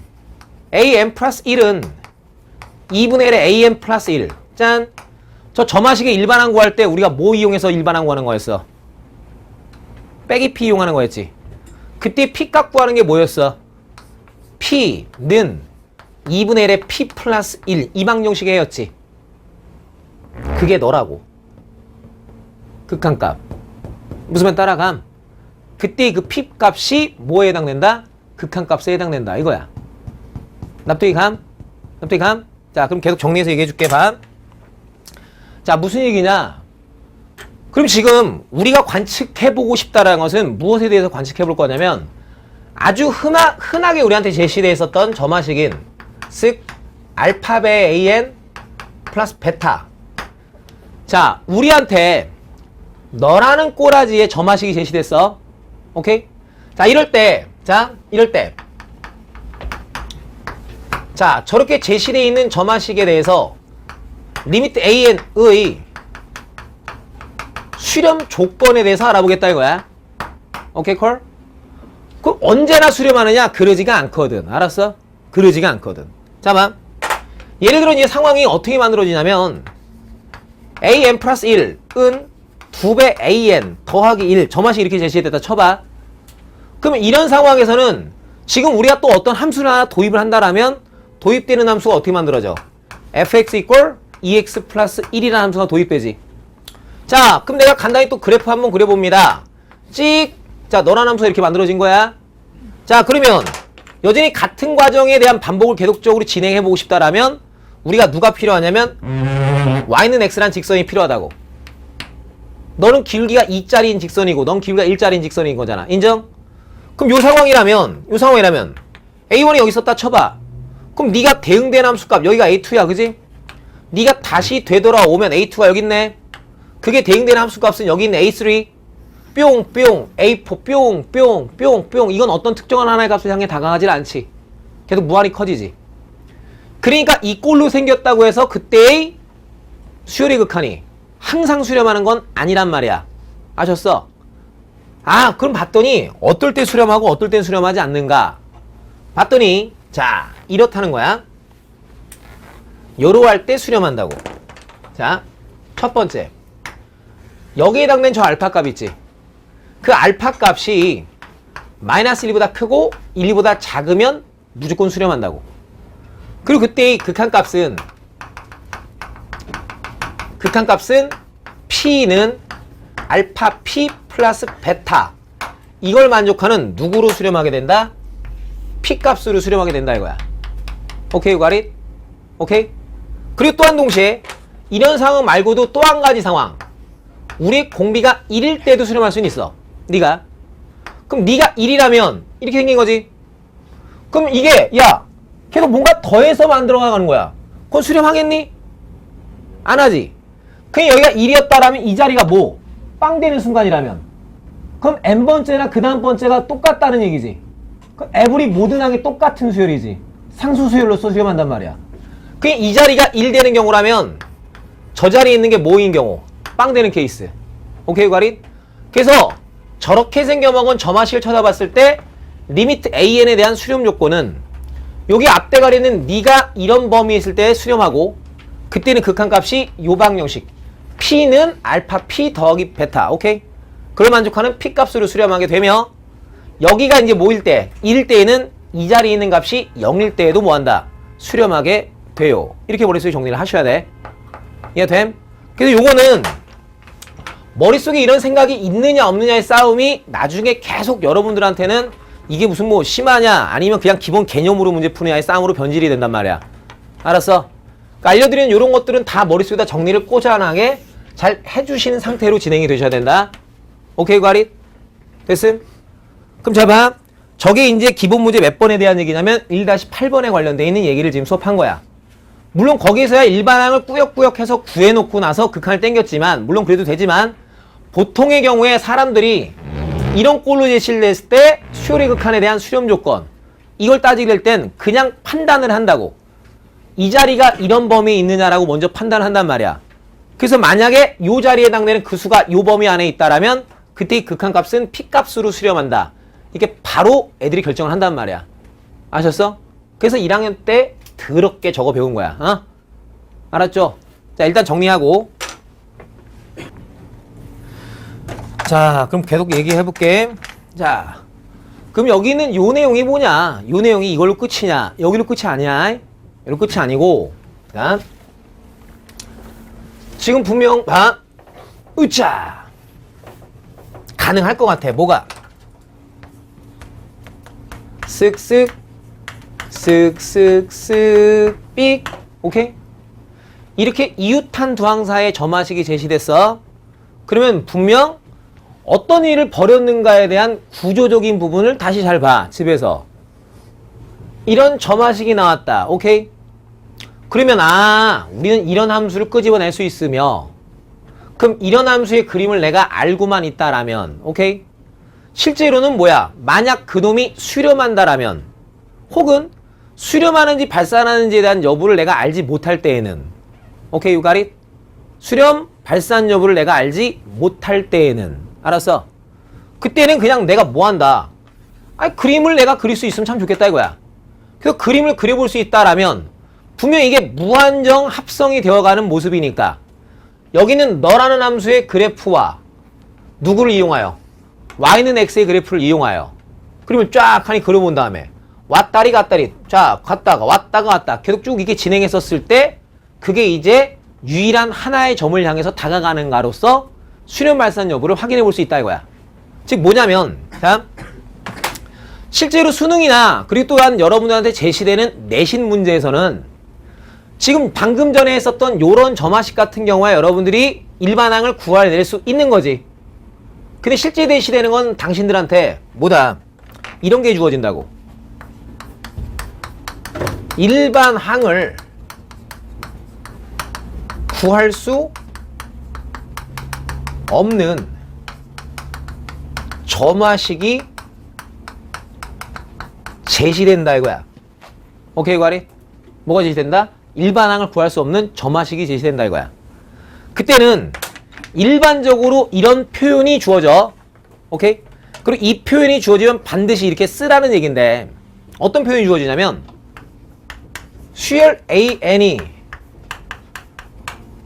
am 플러스 1은 2분의 1에 am 플러스 1. 짠. 저 점화식의 일반항 구할 때 우리가 뭐 이용해서 일반항 구하는 거였어? 빼기 p 이용하는 거였지. 그때 p 값 구하는 게 뭐였어? p는 2분의 1에 p 플러스 1 이방정식 해였지. 그게 너라고. 극한값. 무슨 말 따라감? 그때 그 p 값이 뭐에 해당된다? 극한값에 해당된다 이거야. 납득이 감? 납득이 감? 자, 그럼 계속 정리해서 얘기해 줄게. 봐. 자, 무슨 얘기냐? 그럼 지금 우리가 관측해보고 싶다라는 것은 무엇에 대해서 관측해볼 거냐면 아주 흔하게 우리한테 제시되어 있었던 점화식인 즉 알파베 an 플러스 베타. 자, 우리한테 너라는 꼬라지의 점화식이 제시됐어. 오케이? 자, 이럴 때 자, 저렇게 제시되어 있는 점화식에 대해서 리미트 an의 수렴 조건에 대해서 알아보겠다 이거야. 오케이 콜? 그럼 언제나 수렴하느냐? 그러지가 않거든. 알았어? 그러지가 않거든. 잠깐만. 예를 들어 이 상황이 어떻게 만들어지냐면 am 플러스 1은 2배 an 더하기 1 점화식 이렇게 제시됐다 쳐봐. 그러면 이런 상황에서는 지금 우리가 또 어떤 함수를 하나 도입을 한다라면 도입되는 함수가 어떻게 만들어져? fx 이꼴 2x 플러스 1이라는 함수가 도입되지. 자, 그럼 내가 간단히 또 그래프 한번 그려봅니다. 찍! 자, 너라는 함수가 이렇게 만들어진 거야. 자, 그러면 여전히 같은 과정에 대한 반복을 계속적으로 진행해보고 싶다라면 우리가 누가 필요하냐면 y는 x란 직선이 필요하다고. 너는 길기가 2짜리인 직선이고 넌 길기가 1짜리인 직선인 거잖아. 인정? 그럼 요 상황이라면 a1이 여기 있었다 쳐봐. 그럼 네가 대응되는 함수값 여기가 A2야, 그지? 네가 다시 되돌아오면 A2가 여기 있네. 그게 대응되는 함수값은 여기 있는 A3 뿅뿅 A4 뿅뿅뿅뿅. 이건 어떤 특정한 하나의 값을 향해 다가가질 않지. 계속 무한히 커지지. 그러니까 이 꼴로 생겼다고 해서 그때의 수열의 극한이 항상 수렴하는 건 아니란 말이야. 아셨어? 아, 그럼 봤더니 어떨 때 수렴하고 어떨 때 수렴하지 않는가? 봤더니 자, 이렇다는 거야. 요로 할 때 수렴한다고. 자, 첫 번째. 여기에 해당된 저 알파 값 있지? 그 알파 값이 마이너스 1보다 크고 1보다 작으면 무조건 수렴한다고. 그리고 그때의 극한값은 P는 알파 P 플러스 베타, 이걸 만족하는 누구로 수렴하게 된다? P 값으로 수렴하게 된다 이거야. 오케이, you got it? 오케이? 그리고 또한 동시에 이런 상황 말고도 또 한 가지 상황. 우리 공비가 1일 때도 수렴할 수는 있어. 네가. 그럼 네가 1이라면 이렇게 생긴 거지. 그럼 이게 야 계속 뭔가 더해서 만들어가는 거야. 그건 수렴하겠니? 안 하지. 그냥 여기가 1이었다라면 이 자리가 뭐? 빵 되는 순간이라면. 그럼 n번째나 그 다음 번째가 똑같다는 얘기지. 그럼 에브리 모든 항이 똑같은 수열이지. 상수 수열로서 수렴한단 말이야. 그냥 이 자리가 1 되는 경우라면 저 자리에 있는 게 뭐인 경우? 빵 되는 케이스. 오케이, 가릿? 그래서 저렇게 생겨먹은 점화식을 쳐다봤을 때 리미트 AN에 대한 수렴 조건은 여기 앞대가리는 네가 이런 범위에 있을 때 수렴하고, 그때는 극한값이 요 방정식 P는 알파 P 더하기 베타. 오케이? 그걸 만족하는 P 값으로 수렴하게 되며, 여기가 이제 뭐일 때? 1일 때에는 이 자리에 있는 값이 0일 때에도 뭐한다? 수렴하게 돼요. 이렇게 머릿속에 정리를 하셔야 돼. 이해됨? 그래서 요거는 머릿속에 이런 생각이 있느냐 없느냐의 싸움이 나중에 계속 여러분들한테는 이게 무슨 뭐 심하냐 아니면 그냥 기본 개념으로 문제 푸느냐의 싸움으로 변질이 된단 말이야. 알았어? 그러니까 알려드리는 이런 것들은 다 머릿속에다 정리를 꼬잔하게 잘 해주시는 상태로 진행이 되셔야 된다. 오케이, 가릿? 됐음? 그럼 잘 봐. 저게 이제 기본 문제 몇 번에 대한 얘기냐면 1-8번에 관련되어 있는 얘기를 지금 수업한 거야. 물론 거기에서야 일반항을 꾸역꾸역 해서 구해놓고 나서 극한을 땡겼지만, 물론 그래도 되지만, 보통의 경우에 사람들이 이런 꼴로 제시를 했을 때 수열의 극한에 대한 수렴 조건, 이걸 따지게 될 땐 그냥 판단을 한다고. 이 자리가 이런 범위에 있느냐라고 먼저 판단을 한단 말이야. 그래서 만약에 이 자리에 해당되는 그 수가 이 범위 안에 있다라면 그때 이 극한값은 P값으로 수렴한다. 이게 바로 애들이 결정을 한단 말이야. 아셨어? 그래서 1학년 때 더럽게 저거 배운 거야. 어? 알았죠? 자, 일단 정리하고. 자, 그럼 계속 얘기해 볼게. 자, 그럼 여기는 요 내용이 뭐냐? 요 내용이 이걸로 끝이냐? 여기로 끝이 아니야. 여기로 끝이 아니고, 자, 지금 분명 봐. 으짜, 가능할 것 같아. 뭐가? 쓱쓱 쓱쓱쓱 삑. 오케이? 이렇게 이웃한 두항사의 점화식이 제시됐어. 그러면 분명 어떤 일을 벌였는가에 대한 구조적인 부분을 다시 잘 봐. 집에서 이런 점화식이 나왔다. 오케이? 그러면 우리는 이런 함수를 끄집어낼 수 있으며, 그럼 이런 함수의 그림을 내가 알고만 있다라면, 오케이? 실제로는 뭐야? 만약 그놈이 수렴한다라면, 혹은 수렴하는지 발산하는지에 대한 여부를 내가 알지 못할 때에는, 오케이, you got it? 수렴, 발산 여부를 내가 알지 못할 때에는, 알았어? 그때는 그냥 내가 뭐 한다? 그림을 내가 그릴 수 있으면 참 좋겠다 이거야. 그래서 그림을 그려볼 수 있다라면 분명히 이게 무한정 합성이 되어가는 모습이니까, 여기는 너라는 함수의 그래프와 누구를 이용하여? y는 x의 그래프를 이용하여, 그러면 쫙 하니 그려본 다음에 왔다리 갔다리, 자, 갔다가 왔다가 왔다 계속 쭉 이게 진행했었을 때 그게 이제 유일한 하나의 점을 향해서 다가가는가로서 수렴 발산 여부를 확인해 볼 수 있다 이거야. 즉 뭐냐면, 자, 실제로 수능이나 그리고 또한 여러분들한테 제시되는 내신 문제에서는 지금 방금 전에 했었던 요런 점화식 같은 경우에 여러분들이 일반항을 구해낼 수 있는 거지. 근데 실제 제시되는 건 당신들한테 뭐다? 이런 게 주어진다고. 일반 항을 구할 수 없는 점화식이 제시된다 이거야. 오케이, 과리? 뭐가 제시된다? 일반항을 구할 수 없는 점화식이 제시된다 이거야. 그때는 일반적으로 이런 표현이 주어져. 오케이? 그리고 이 표현이 주어지면 반드시 이렇게 쓰라는 얘기인데, 어떤 표현이 주어지냐면 수열 AN이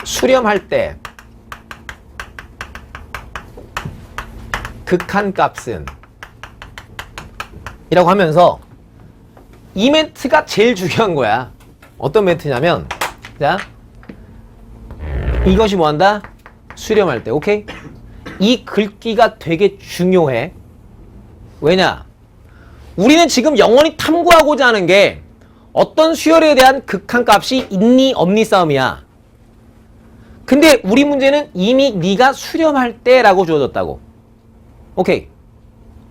수렴할 때 극한값은 이라고 하면서 이 멘트가 제일 중요한 거야. 어떤 멘트냐면, 자, 이것이 뭐한다? 수렴할 때. 오케이? 이 글귀가 되게 중요해. 왜냐? 우리는 지금 영원히 탐구하고자 하는 게 어떤 수열에 대한 극한값이 있니 없니 싸움이야. 근데 우리 문제는 이미 네가 수렴할 때라고 주어졌다고. 오케이.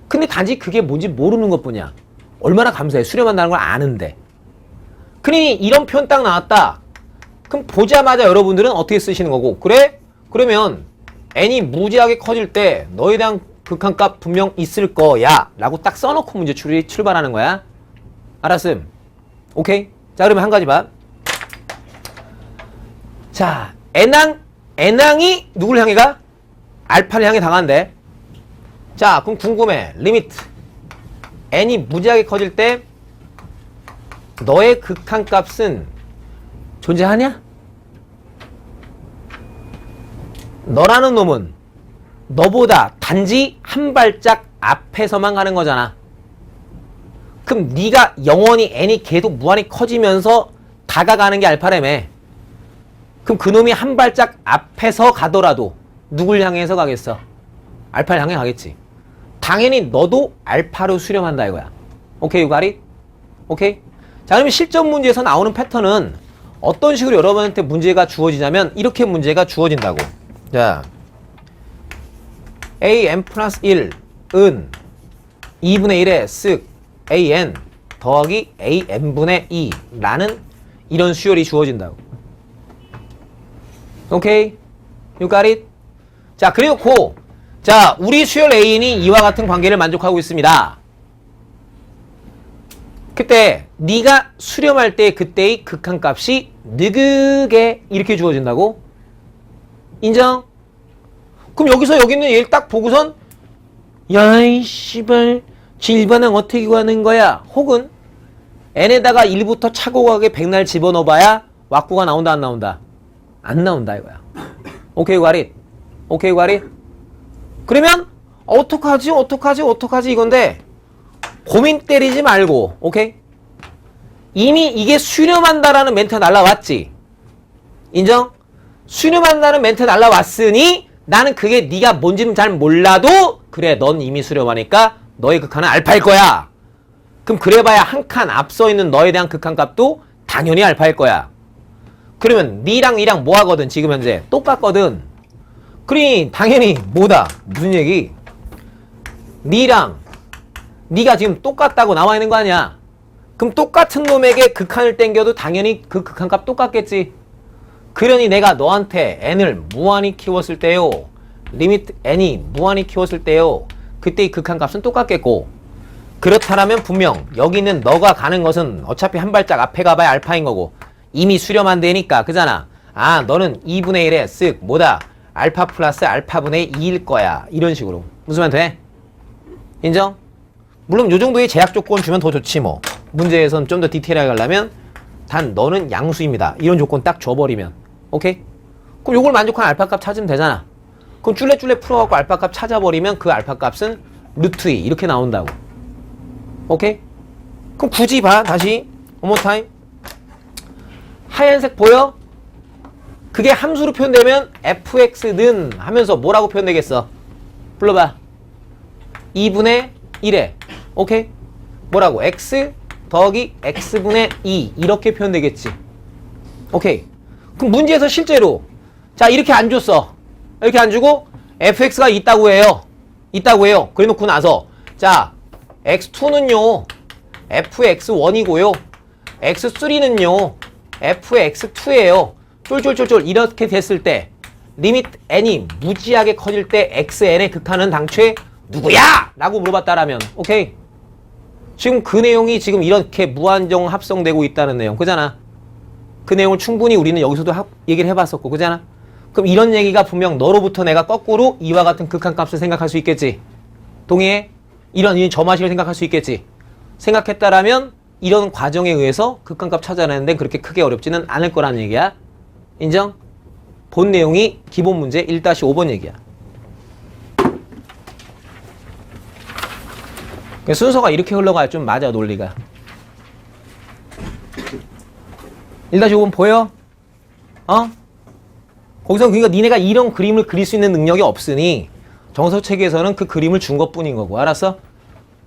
근데 단지 그게 뭔지 모르는 것뿐이야. 얼마나 감사해. 수렴한다는 걸 아는데. 그러니 이런 표현 딱 나왔다. 그럼 보자마자 여러분들은 어떻게 쓰시는 거고, 그래? 그러면 n이 무지하게 커질 때 너에 대한 극한값 분명 있을 거야 라고 딱 써놓고 문제 출발하는 거야. 알았음? 오케이? 자, 그러면 한 가지 봐. 자, n항이 누굴 향해 가? 알파를 향해 당한대. 자, 그럼 궁금해. 리미트 n이 무지하게 커질 때 너의 극한값은 존재하냐? 너라는 놈은 너보다 단지 한 발짝 앞에서만 가는 거잖아. 그럼 네가 영원히 n이 계속 무한히 커지면서 다가가는 게 알파라며. 그럼 그놈이 한 발짝 앞에서 가더라도 누굴 향해서 가겠어? 알파를 향해 가겠지. 당연히 너도 알파로 수렴한다 이거야. 오케이, 유가리? 오케이? 자, 그러면 실전 문제에서 나오는 패턴은 어떤 식으로 여러분한테 문제가 주어지냐면 이렇게 문제가 주어진다고. 자, an 플러스 1은 2분의 1에 쓱 an 더하기 an분의 2라는 이런 수열이 주어진다고. 오케이? You got it? 자, 그리고 자, 우리 수열 a는 이와 같은 관계를 만족하고 있습니다. 그때 네가 수렴할 때 그때의 극한값이 느그게 이렇게 주어진다고? 인정? 그럼 여기서 여기 있는 얘를 딱 보고선 야이 씨발 일반항 어떻게 구하는 거야? 혹은 n에다가 1부터 차고 가게 백날 집어넣어봐야 왁구가 나온다 안 나온다? 안 나온다 이거야. 오케이, 과릿? 오케이, 과릿? 그러면 어떡하지 이건데 고민 때리지 말고, 오케이? 이미 이게 수렴한다라는 멘트가 날라왔지. 인정? 수렴한다는 멘트 날라왔으니 나는 그게 네가 뭔지는 잘 몰라도 그래, 넌 이미 수렴하니까 너의 극한은 알파일 거야. 그럼 그래봐야 한 칸 앞서 있는 너에 대한 극한값도 당연히 알파일 거야. 그러면 니랑 이랑 뭐 하거든? 지금 현재 똑같거든. 그러니 당연히 뭐다? 무슨 얘기? 니랑 니가 지금 똑같다고 나와 있는 거 아니야? 그럼 똑같은 놈에게 극한을 땡겨도 당연히 그 극한값 똑같겠지. 그러니 내가 너한테 n을 무한히 키웠을 때요, 리미트 n이 무한히 키웠을 때요, 그때의 극한값은 똑같겠고, 그렇다면 분명 여기 있는 너가 가는 것은 어차피 한 발짝 앞에 가봐야 알파인 거고 이미 수렴한 데니까, 그잖아. 아, 너는 2분의 1에 쓱 뭐다? 알파 플러스 알파분의 2일 거야. 이런 식으로 무슨 말 돼? 인정? 물론 요 정도의 제약 조건 주면 더 좋지 뭐. 문제에선 좀 더 디테일하게 가려면 단 너는 양수입니다. 이런 조건 딱 줘버리면 오케이? 그럼 요걸 만족한 알파값 찾으면 되잖아. 그럼 쫄래쫄래 풀어갖고 알파값 찾아버리면 그 알파값은 루트 2 이렇게 나온다고. 오케이? 그럼 굳이 봐. 다시 one more time. 하얀색 보여? 그게 함수로 표현되면 fx는 하면서 뭐라고 표현되겠어? 불러봐. 2분의 1에 오케이? 뭐라고? x 더하기 x분의 2 이렇게 표현되겠지. 오케이. 그럼 문제에서 실제로 자, 이렇게 안 줬어. 이렇게 안 주고 fx가 있다고 해요. 그래 놓고 나서 자, x2는요 fx1이고요 x3는요 f의 x2예요. 쫄쫄쫄쫄 이렇게 됐을 때 리밋 n이 무지하게 커질 때 xn의 극한은 당초에 누구야? 라고 물어봤다라면 오케이. 지금 그 내용이 지금 이렇게 무한정 합성되고 있다는 내용 그잖아. 그 내용을 충분히 우리는 여기서도 얘기를 해봤었고 그잖아. 그럼 이런 얘기가 분명 너로부터 내가 거꾸로 이와 같은 극한값을 생각할 수 있겠지. 동의해? 이런 점화식을 생각할 수 있겠지. 생각했다라면 이런 과정에 의해서 극한값 찾아내는데 그렇게 크게 어렵지는 않을 거라는 얘기야. 인정? 본 내용이 기본 문제 1-5번 얘기야. 순서가 이렇게 흘러가야 좀 맞아 논리가. 1-5번 보여? 거기서 그러니까 니네가 이런 그림을 그릴 수 있는 능력이 없으니 정석 체계에서는 그 그림을 준 것뿐인 거고 알았어?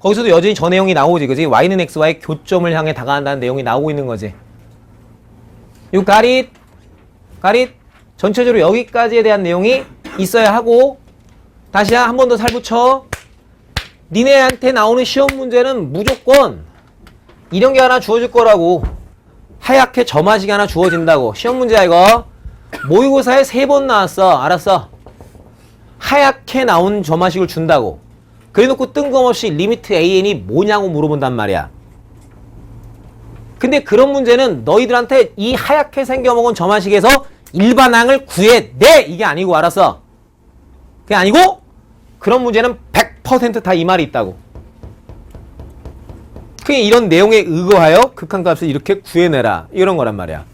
거기서도 여전히 저 내용이 나오지 그지? y는 x와의 교점을 향해 다가간다는 내용이 나오고 있는 거지. You got it? got it? 전체적으로 여기까지에 대한 내용이 있어야 하고 다시 한 번 더 살붙여. 니네한테 나오는 시험 문제는 무조건 이런 게 하나 주어질 거라고. 하얗게 점화식이 하나 주어진다고. 시험 문제야 이거. 모의고사에 3번 나왔어. 알았어? 하얗게 나온 점화식을 준다고. 그래놓고 뜬금없이 리미트 AN이 뭐냐고 물어본단 말이야. 근데 그런 문제는 너희들한테 이 하얗게 생겨먹은 점화식에서 일반항을 구해내! 이게 아니고 알았어? 그게 아니고 그런 문제는 100% 다 이 말이 있다고. 그게 이런 내용에 의거하여 극한값을 이렇게 구해내라. 이런 거란 말이야.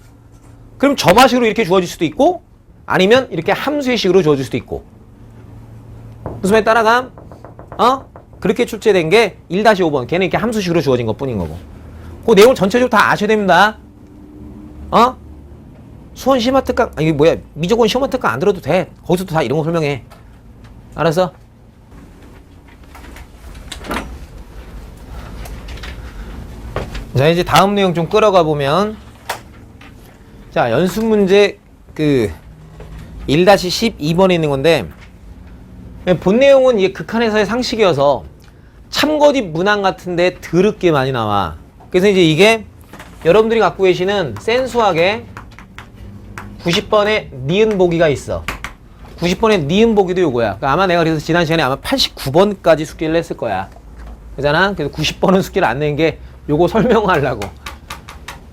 그럼 점화식으로 이렇게 주어질 수도 있고 아니면 이렇게 함수의 식으로 주어질 수도 있고. 무슨 말 따라감? 그렇게 출제된 게 1-5번. 걔는 이렇게 함수식으로 주어진 것 뿐인 거고. 그 내용을 전체적으로 다 아셔야 됩니다. 수원 시마특강, 아니 뭐야, 미적원 시마특강 안 들어도 돼. 거기서도 다 이런 거 설명해. 알았어? 자, 이제 다음 내용 좀 끌어가 보면, 자, 연습 문제 1-12번에 있는 건데, 본 내용은 이게 극한에서의 상식이어서 참거짓 문항 같은데 드럽게 많이 나와. 그래서 이제 이게 여러분들이 갖고 계시는 센수학에 90번의 니은 보기가 있어. 90번의 니은 보기도 요거야. 그러니까 아마 내가 그래서 지난 시간에 아마 89번까지 숙제를 했을 거야. 그잖아? 그래서 90번은 숙제를 안 낸 게 요거 설명하려고.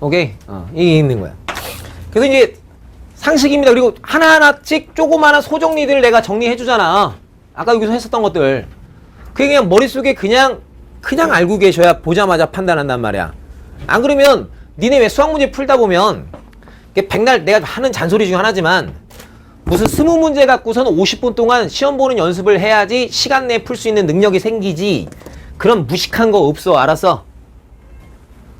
오케이? 이게 있는 거야. 그래서 이제 상식입니다. 그리고 하나하나씩 조그마한 소정리들을 내가 정리해 주잖아. 아까 여기서 했었던 것들. 그게 그냥 머릿속에 그냥 알고 계셔야 보자마자 판단한단 말이야. 안 그러면 니네 왜 수학 문제 풀다 보면 백날 내가 하는 잔소리 중 하나지만 무슨 20문제 갖고서는 50분 동안 시험 보는 연습을 해야지 시간 내에 풀 수 있는 능력이 생기지. 그런 무식한 거 없어. 알았어?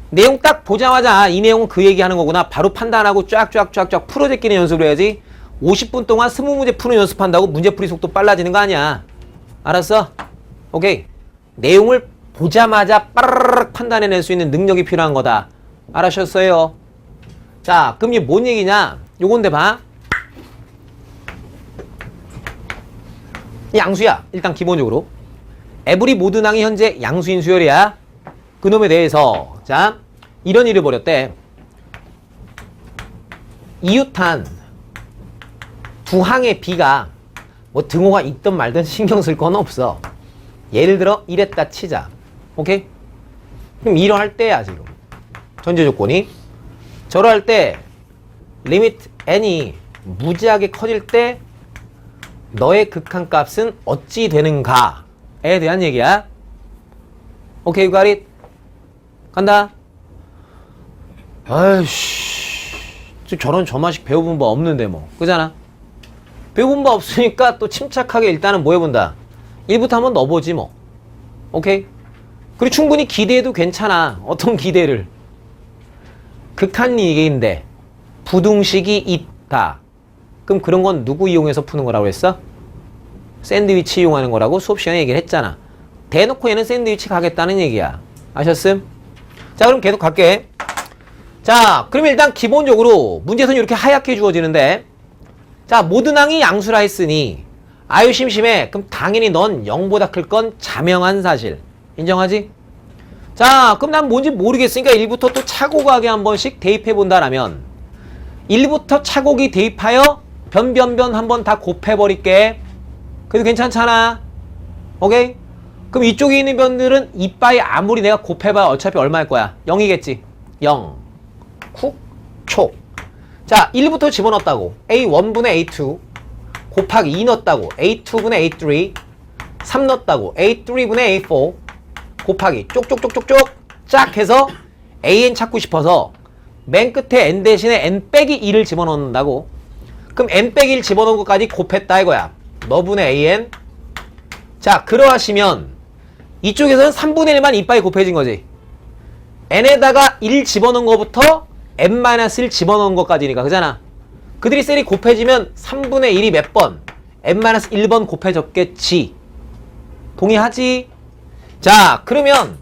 내용 딱 보자마자 이 내용은 그 얘기하는 거구나. 바로 판단하고 쫙쫙쫙쫙 풀어 제끼는 연습을 해야지. 50분 동안 20문제 푸는 연습한다고 문제풀이 속도 빨라지는 거 아니야. 알았어? 오케이. 내용을 보자마자 빠르르르 판단해낼 수 있는 능력이 필요한 거다. 알아셨어요? 자, 그럼 이게 뭔 얘기냐? 요건데 봐. 양수야. 일단 기본적으로. 에브리 모든 항이 현재 양수인 수열이야. 그놈에 대해서 자, 이런 일을 벌였대. 이웃한 두 항의 B가 뭐 등호가 있든 말든 신경 쓸 건 없어. 예를 들어 이랬다 치자. 오케이? 그럼 이러할 때야 지금. 전제 조건이. 저러할 때 리미트 n이 무지하게 커질 때 너의 극한값은 어찌 되는가에 대한 얘기야. 오케이, got it? 간다. 아이씨, 저런 점화식 배워본 바 없는데 뭐. 그잖아? 배워본 바 없으니까 또 침착하게 일단은 뭐 해본다. 1부터 한번 넣어보지 뭐. 오케이? 그리고 충분히 기대해도 괜찮아. 어떤 기대를. 극한 얘기인데 부등식이 있다. 그럼 그런 건 누구 이용해서 푸는 거라고 했어? 샌드위치 이용하는 거라고 수업 시간에 얘기를 했잖아. 대놓고 얘는 샌드위치 가겠다는 얘기야. 아셨음? 자, 그럼 계속 갈게. 자, 그럼 일단 기본적으로 문제선이 이렇게 하얗게 주어지는데, 자, 모든 항이 양수라 했으니 아유 심심해. 그럼 당연히 넌 0보다 클 건 자명한 사실. 인정하지? 자, 그럼 난 뭔지 모르겠으니까 1부터 또 차곡하게 한 번씩 대입해 본다라면 1부터 차곡이 대입하여 변 한번 다 곱해버릴게. 그래도 괜찮잖아. 오케이? 그럼 이쪽에 있는 변들은 이빠이 아무리 내가 곱해봐야 어차피 얼마일 거야? 0이겠지. 0 쿡 초. 자, 1부터 집어넣었다고. A1분의 A2 곱하기 2 넣었다고. A2분의 A3 3 넣었다고. A3분의 A4 곱하기 쪽쪽쪽쪽쪽 쫙 해서 AN 찾고 싶어서 맨 끝에 N 대신에 N 빼기 2를 집어넣는다고. 그럼 N 빼기 1 집어넣은 것까지 곱했다 이거야. 너분의 AN. 자, 그러하시면 이쪽에서는 3분의 1만 이빠이 곱해진 거지. N에다가 1 집어넣은 거부터 N-1 집어넣은 것까지니까. 그잖아. 그들이 셀이 곱해지면 3분의 1이 몇 번? N-1번 곱해졌겠지. 동의하지? 자, 그러면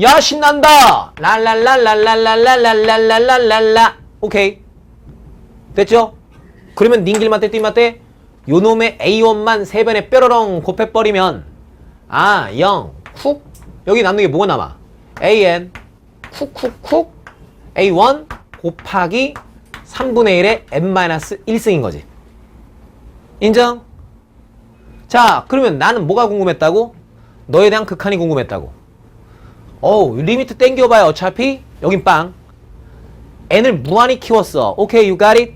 야 신난다. 랄랄랄랄랄랄랄랄랄랄랄라. 오케이. 됐죠? 그러면 닌길맞대 띠맞대 요놈의 A1만 3번에 뾰로롱 곱해버리면 0 쿡 여기 남는 게 뭐가 남아? AN 쿡쿡쿡 A1 곱하기 3분의 1의 N-1승인 거지. 인정? 자, 그러면 나는 뭐가 궁금했다고? 너에 대한 극한이 궁금했다고. 리미트 땡겨봐야 어차피 여긴 빵. N을 무한히 키웠어. 오케이, you got it?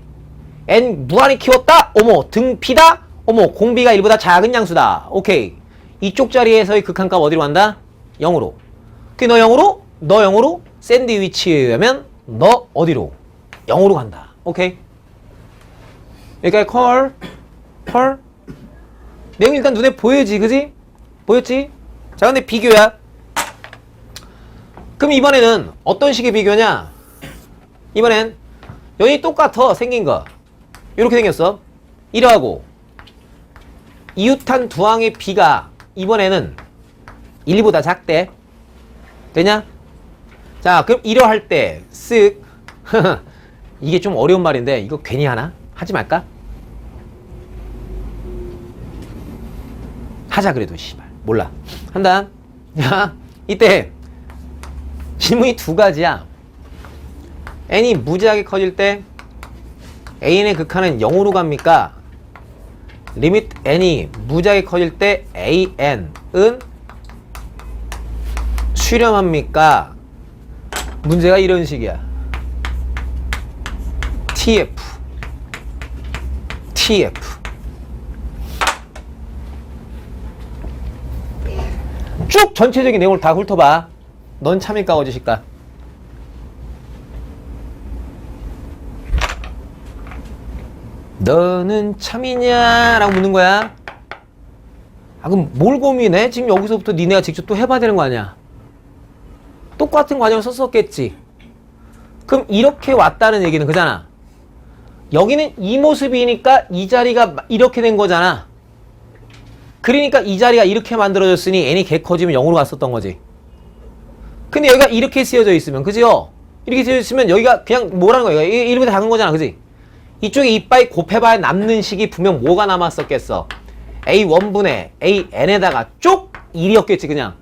N 무한히 키웠다? 어머, 등피다? 어머, 공비가 1보다 작은 양수다. 오케이. 이쪽 자리에서의 극한값 어디로 간다? 0으로. 너 0으로? 너 0으로? 샌드위치에 너 어디로? 0으로 간다. 오케이. 여기까지 컬. 내용 일단 눈에 보여지, 그지? 보였지? 자, 근데 비교야. 그럼 이번에는 어떤 식의 비교냐? 이번엔 여기 똑같아, 생긴 거. 이렇게 생겼어. 이러하고 이웃한 두 항의 비가 이번에는 1보다 작대. 되냐? 자, 그럼 이러할 때 쓱 이게 좀 어려운 말인데 이거 괜히 하나? 하지 말까? 하자 그래도 씨발 몰라. 한다. 야, 이때 질문이 두 가지야. n이 무지하게 커질 때 AN의 극한은 0으로 갑니까? 리미트 n이 무지하게 커질 때 AN은 수렴합니까? 문제가 이런 식이야. TF 쭉 전체적인 내용을 다 훑어봐. 넌 참일까 거짓일까? 너는 참이냐? 라고 묻는 거야. 그럼 뭘 고민해? 지금 여기서부터 니네가 직접 또 해봐야 되는 거 아니야? 똑같은 과정을 썼었겠지. 그럼 이렇게 왔다는 얘기는 그잖아. 여기는 이 모습이니까 이 자리가 이렇게 된 거잖아. 그러니까 이 자리가 이렇게 만들어졌으니 n이 개 커지면 0으로 갔었던 거지. 근데 여기가 이렇게 쓰여져 있으면, 그지요? 이렇게 쓰여져 있으면 여기가 그냥 뭐라는 거야? 1보다 작은 거잖아, 그지? 이쪽에 이빠이 곱해봐야 남는 식이 분명 뭐가 남았었겠어? A1분의 AN에다가 쪽 1이었겠지, 그냥.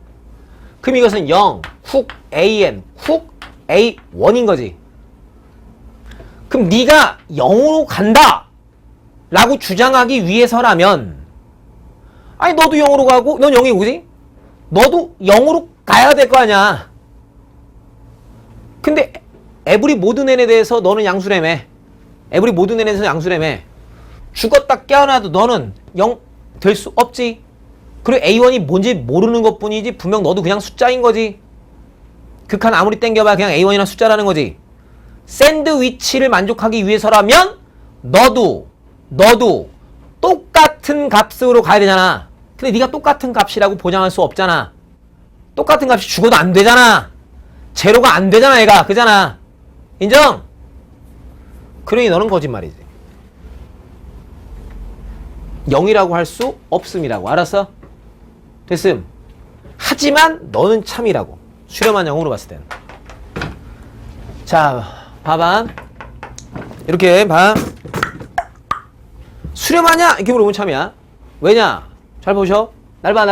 그럼 이것은 0, 훅, AN, 훅, A1인 거지. 그럼 네가 0으로 간다! 라고 주장하기 위해서라면 아니 너도 0으로 가고 넌 0이고 그지? 너도 0으로 가야 될 거 아니야. 근데 에브리 모든 n에 대해서 너는 양수라며. 에브리 모든 n에 대해서 양수라며. 죽었다 깨어나도 너는 0 될 수 없지. 그리고 A1이 뭔지 모르는 것 뿐이지 분명 너도 그냥 숫자인 거지. 극한 아무리 땡겨봐야 그냥 A1이나 숫자라는 거지. 샌드위치를 만족하기 위해서라면 너도 똑같은 값으로 가야 되잖아. 근데 네가 똑같은 값이라고 보장할 수 없잖아. 똑같은 값이 죽어도 안 되잖아. 제로가 안 되잖아 얘가. 그잖아. 인정? 그러니 너는 거짓말이지. 0이라고 할 수 없음이라고. 알았어? 됐음. 하지만 너는 참이라고. 수렴한 0으로 봤을 때는. 자, 봐봐. 이렇게 봐. 수렴하냐? 이렇게 물어보면 참이야. 왜냐? 잘 보셔. 날 봐.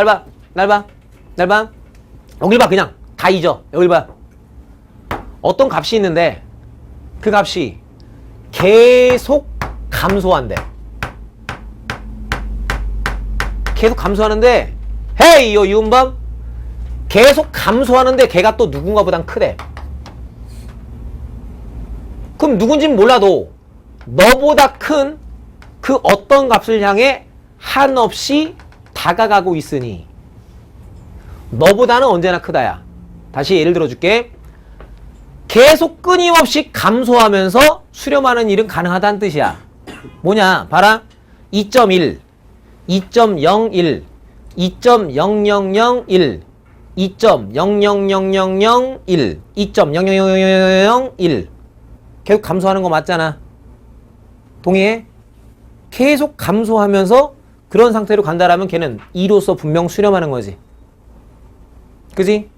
여길 봐. 그냥. 다 잊어. 여기 봐. 어떤 값이 있는데 그 값이 계속 감소한대. 계속 감소하는데 헤이 요 이은밤 계속 감소하는데 걔가 또 누군가보단 크대. 그럼 누군지는 몰라도 너보다 큰 그 어떤 값을 향해 한없이 다가가고 있으니 너보다는 언제나 크다야. 다시 예를 들어줄게. 계속 끊임없이 감소하면서 수렴하는 일은 가능하다는 뜻이야. 뭐냐 봐라. 2.1 2.01 2.0001 2.000001 2.000001 계속 감소하는 거 맞잖아. 동의해? 계속 감소하면서 그런 상태로 간다라면 걔는 2로서 분명 수렴하는 거지. 그지?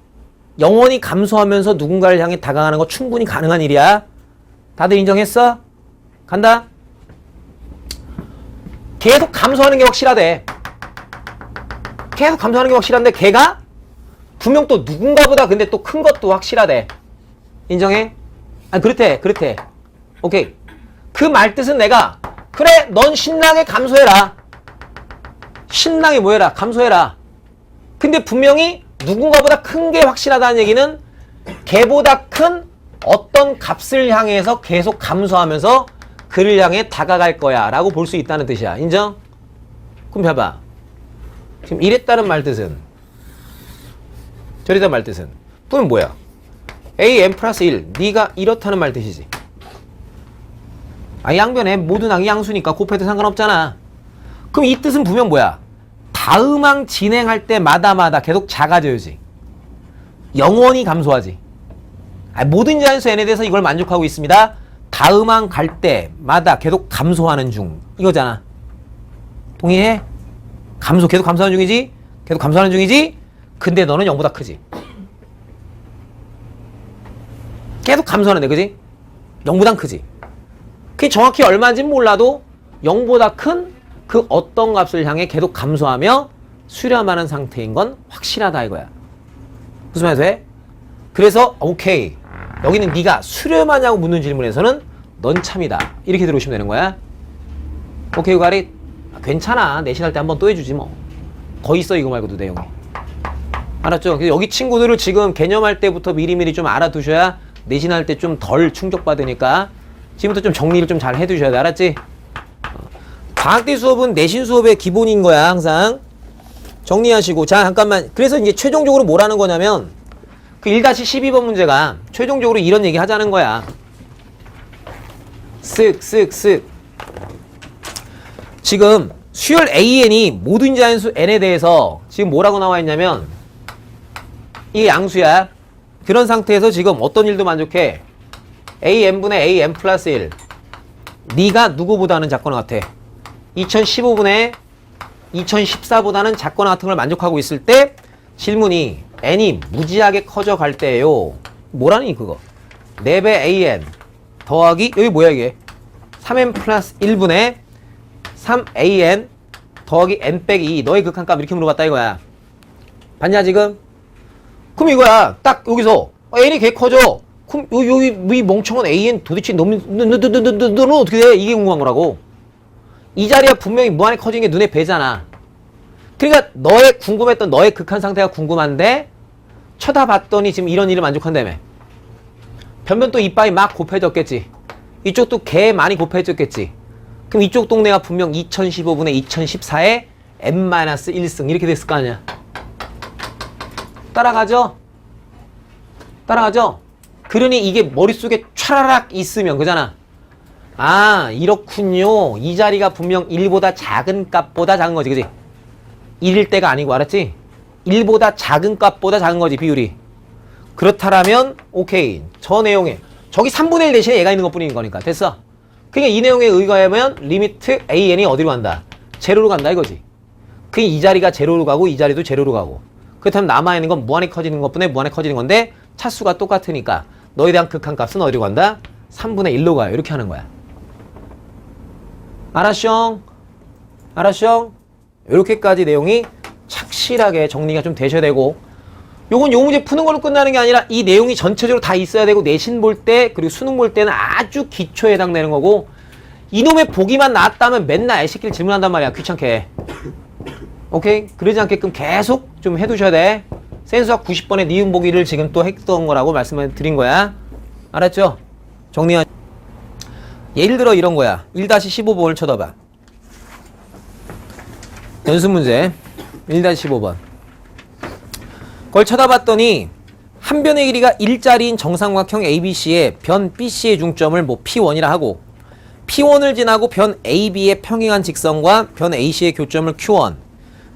영원히 감소하면서 누군가를 향해 다가가는 거 충분히 가능한 일이야. 다들 인정했어? 간다. 계속 감소하는 게 확실하대. 계속 감소하는 게 확실한데 걔가 분명 또 누군가보다 근데 또 큰 것도 확실하대. 인정해? 아 그렇대. 오케이. 그 말 뜻은 내가 그래 넌 신나게 감소해라. 신나게 뭐해라 감소해라. 근데 분명히 누군가보다 큰 게 확실하다는 얘기는 걔보다 큰 어떤 값을 향해서 계속 감소하면서 그를 향해 다가갈 거야 라고 볼 수 있다는 뜻이야. 인정? 그럼 봐봐. 지금 이랬다는 말 뜻은 저랬다는 말 뜻은 그러면 뭐야? a n 플러스 1 네가 이렇다는 말 뜻이지. 아 양변에 모든 항이 양수니까 곱해도 상관없잖아. 그럼 이 뜻은 분명 뭐야? 다음 항 진행할 때마다 계속 작아져야지. 영원히 감소하지. 모든 자연수 n에 대해서 이걸 만족하고 있습니다. 다음 항 갈 때마다 계속 감소하는 중 이거잖아. 동의해? 계속 감소하는 중이지? 계속 감소하는 중이지? 근데 너는 0보다 크지. 계속 감소하는데 그지? 0보단 크지. 그게 정확히 얼마인지는 몰라도 0보다 큰 그 어떤 값을 향해 계속 감소하며 수렴하는 상태인 건 확실하다 이거야. 무슨 말이 돼? 그래서 오케이. 여기는 네가 수렴하냐고 묻는 질문에서는 넌 참이다. 이렇게 들어오시면 되는 거야. 오케이 유가리. 괜찮아. 내신할 때 한번 또 해주지 뭐. 더 있어 이거 말고도 내용이. 알았죠? 여기 친구들을 지금 개념할 때부터 미리미리 좀 알아두셔야 내신할 때 좀 덜 충격받으니까 지금부터 좀 정리를 좀 잘 해두셔야 돼. 알았지? 방학때 수업은 내신 수업의 기본인 거야 항상. 정리하시고. 자 잠깐만. 그래서 이제 최종적으로 뭐라는 거냐면 그 1-12번 문제가 최종적으로 이런 얘기 하자는 거야. 쓱 지금 수열 AN이 모든 자연수 N에 대해서 지금 뭐라고 나와 있냐면 이게 양수야. 그런 상태에서 지금 어떤 일도 만족해? AN분의 AN 플러스 1 네가 누구보다는 작거나 같아. 2015분에 2014보다는 작거나 같은 걸 만족하고 있을 때 질문이 n이 무지하게 커져 갈 때예요. 뭐라니 그거? 4배 an 더하기 여기 뭐야 이게? 3n 플러스 1분의 3an 더하기 n 빼기 2 너의 극한값 이렇게 물어봤다 이거야. 봤냐 지금? 그럼 이거야. 딱 여기서 n이 개 커져. 그럼 여기 이 멍청한 an 도대체 너는 어떻게 돼? 이게 궁금한 거라고. 이 자리가 분명히 무한히 커진 게 눈에 뵈잖아. 그러니까 너의 궁금했던 너의 극한 상태가 궁금한데 쳐다봤더니 지금 이런 일을 만족한다며. 변변 또 이빨이 막 곱해졌겠지. 이쪽도 개 많이 곱해졌겠지. 그럼 이쪽 동네가 분명 2015분의 2014에 n-1승 이렇게 됐을 거 아니야. 따라가죠? 그러니 이게 머릿속에 촤라락 있으면 그잖아. 아 이렇군요. 이 자리가 분명 1보다 작은 값보다 작은 거지. 그지? 1일 때가 아니고 알았지? 1보다 작은 값보다 작은 거지 비율이. 그렇다라면 오케이. 저 내용에 저기 3분의 1 대신에 얘가 있는 것뿐인 거니까 됐어. 그러니까 이 내용에 의거하면 리미트 AN이 어디로 간다? 제로로 간다 이거지. 그게 이 자리가 제로로 가고 이 자리도 제로로 가고. 그렇다면 남아있는 건 무한히 커지는 것뿐에 무한히 커지는 건데 차수가 똑같으니까 너에 대한 극한값은 어디로 간다? 3분의 1로 가요. 이렇게 하는 거야. 알았쇼? 이렇게까지 내용이 착실하게 정리가 좀 되셔야 되고 요건 요 문제 푸는 걸로 끝나는 게 아니라 이 내용이 전체적으로 다 있어야 되고 내신 볼 때 그리고 수능 볼 때는 아주 기초에 해당되는 거고 이놈의 보기만 나왔다면 맨날 애새끼를 질문한단 말이야. 귀찮게. 오케이? 그러지 않게끔 계속 좀 해두셔야 돼. 센수학 90번의 니은 보기를 지금 또 했던 거라고 말씀을 드린 거야. 알았죠? 정리한. 예를 들어 이런 거야. 1-15번을 쳐다봐. 연습 문제 1-15번. 그걸 쳐다봤더니 한 변의 길이가 1짜리인 정삼각형 ABC의 변 BC의 중점을 뭐 P1이라 하고 P1을 지나고 변 AB의 평행한 직선과 변 AC의 교점을 Q1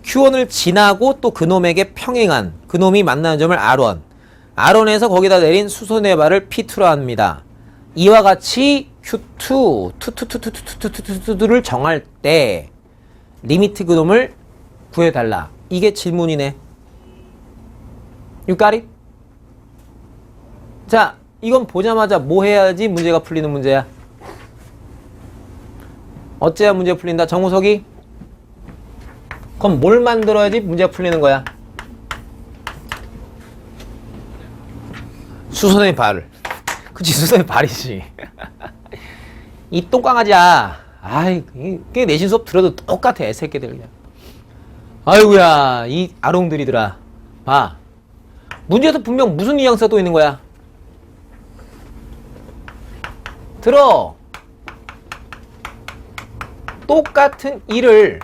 Q1을 지나고 또 그놈에게 평행한 그놈이 만나는 점을 R1 R1에서 거기다 내린 수선의 발을 P2라 합니다. 이와 같이 Q2 투투투투투투투투를 정할 때 리미트 그놈을 구해달라. 이게 질문이네. You got it? 자, 이건 보자마자 뭐 해야지 문제가 풀리는 문제야? 어째야 문제가 풀린다? 정우석이? 그럼 뭘 만들어야지 문제가 풀리는 거야? 수선의 발을. 그치, 수선의 발이지. 이 똥강아지야. 아이, 그게 내신 수업 들어도 똑같아, 새끼들 그냥. 아이고야, 이 아롱들이더라. 봐. 문제에서 분명 무슨 뉘앙스가 또 있는 거야? 들어. 똑같은 일을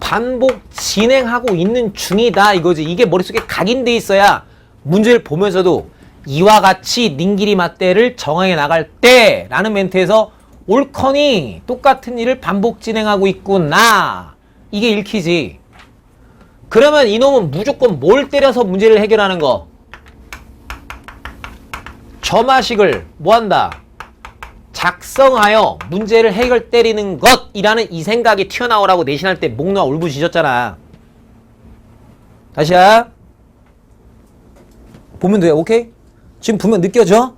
반복 진행하고 있는 중이다 이거지. 이게 머릿속에 각인돼 있어야 문제를 보면서도 이와 같이 닌기리 맞대를 정해 나갈 때 라는 멘트에서 옳거니 똑같은 일을 반복 진행하고 있구나 이게 읽히지. 그러면 이놈은 무조건 뭘 때려서 문제를 해결하는 거? 점화식을 뭐한다? 작성하여 문제를 해결 때리는 것이라는 이 생각이 튀어나오라고 내신할 때 목 놓아 울부짖었잖아. 다시야. 보면 돼. 오케이? 지금 보면 느껴져?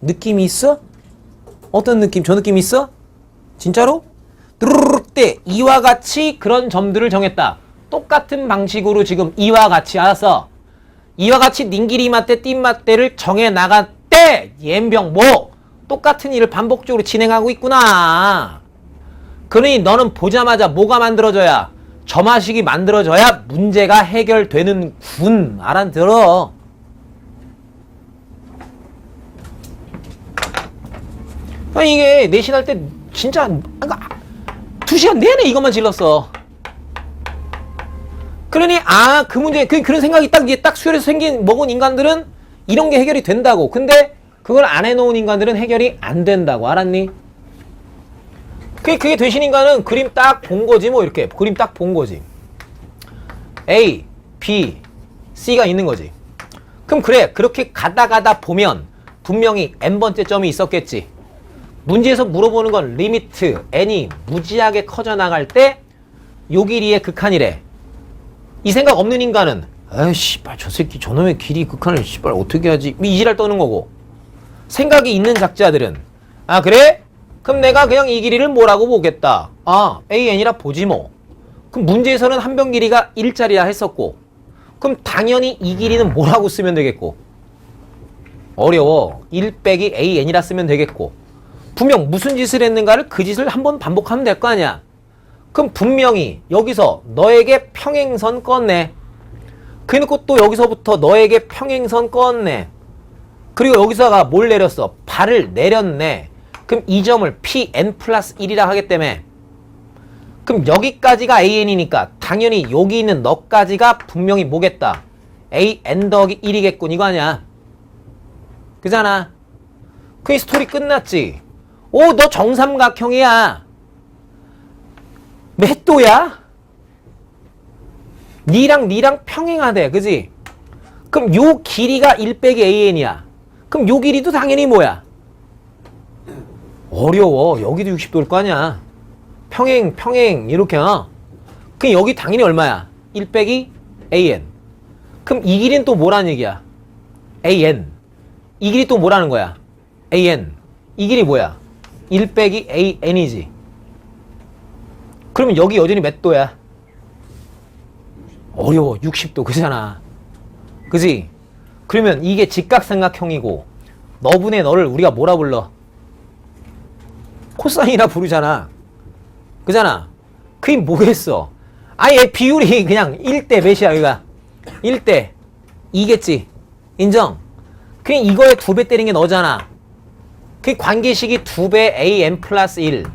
느낌이 있어? 어떤 느낌? 저 느낌 있어? 진짜로? 뚜루룩 때 이와 같이 그런 점들을 정했다. 똑같은 방식으로 지금 이와 같이 알았어. 이와 같이 닌기리 맞대 띵맞대를 정해 나갔대. 옌병 뭐 똑같은 일을 반복적으로 진행하고 있구나. 그러니 너는 보자마자 뭐가 만들어져야 점화식이 만들어져야 문제가 해결되는 군. 알아들어. 이게 내신할 때 진짜 2시간 내내 이것만 질렀어. 그러니 그 문제 그런 생각이 딱 수혈해서 생긴 먹은 인간들은 이런 게 해결이 된다고. 근데 그걸 안 해놓은 인간들은 해결이 안 된다고. 알았니? 그게 되신 인간은 그림 딱 본 거지 뭐. 이렇게 그림 딱 본 거지. A, B, C가 있는 거지. 그럼 그래 그렇게 가다 보면 분명히 n번째 점이 있었겠지. 문제에서 물어보는 건 리미트 n이 무지하게 커져 나갈 때 요 길이의 극한이래. 이 생각 없는 인간은 에이 씨발 저 새끼 저놈의 길이 극한을 씨발 어떻게 하지 이 지랄 떠는 거고, 생각이 있는 작자들은 그래? 그럼 내가 그냥 이 길이를 뭐라고 보겠다. AN이라 보지 뭐. 그럼 문제에서는 한 변 길이가 1짜리라 했었고 그럼 당연히 이 길이는 뭐라고 쓰면 되겠고. 어려워. 1 빼기 AN이라 쓰면 되겠고. 분명 무슨 짓을 했는가를 그 짓을 한번 반복하면 될 거 아니야. 그럼 분명히 여기서 너에게 평행선 껐네. 그래놓고 또 여기서부터 너에게 평행선 껐네. 그리고 여기서가 뭘 내렸어? 발을 내렸네. 그럼 이 점을 Pn 플러스 1이라 하기 때문에 그럼 여기까지가 AN이니까 당연히 여기 있는 너까지가 분명히 뭐겠다? AN 더하기 1이겠군 이거 아니야. 그잖아. 그 스토리 끝났지. 오, 너 정삼각형이야. 몇 도야? 니랑 평행하대. 그지? 그럼 요 길이가 1 빼기 AN이야. 그럼 요 길이도 당연히 뭐야? 어려워. 여기도 60도일 거 아니야. 평행 이렇게. 그럼 여기 당연히 얼마야? 1 빼기 AN. 그럼 이 길이는 또 뭐라는 얘기야? AN. 이 길이 또 뭐라는 거야? AN. 이 길이 뭐야? 1 빼기 AN이지. 그러면 여기 여전히 몇 도야? 어려워. 60도 그잖아. 그지? 그러면 이게 직각삼각형이고 너분의 너를 우리가 뭐라 불러? 코사인이라 부르잖아. 그잖아. 그게 뭐겠어? 아예 비율이 그냥 1대 몇이야 여기가? 1대 2겠지. 인정? 그냥 이거에 2배 때린 게 너잖아. 그 관계식이 2배 an 플러스 1.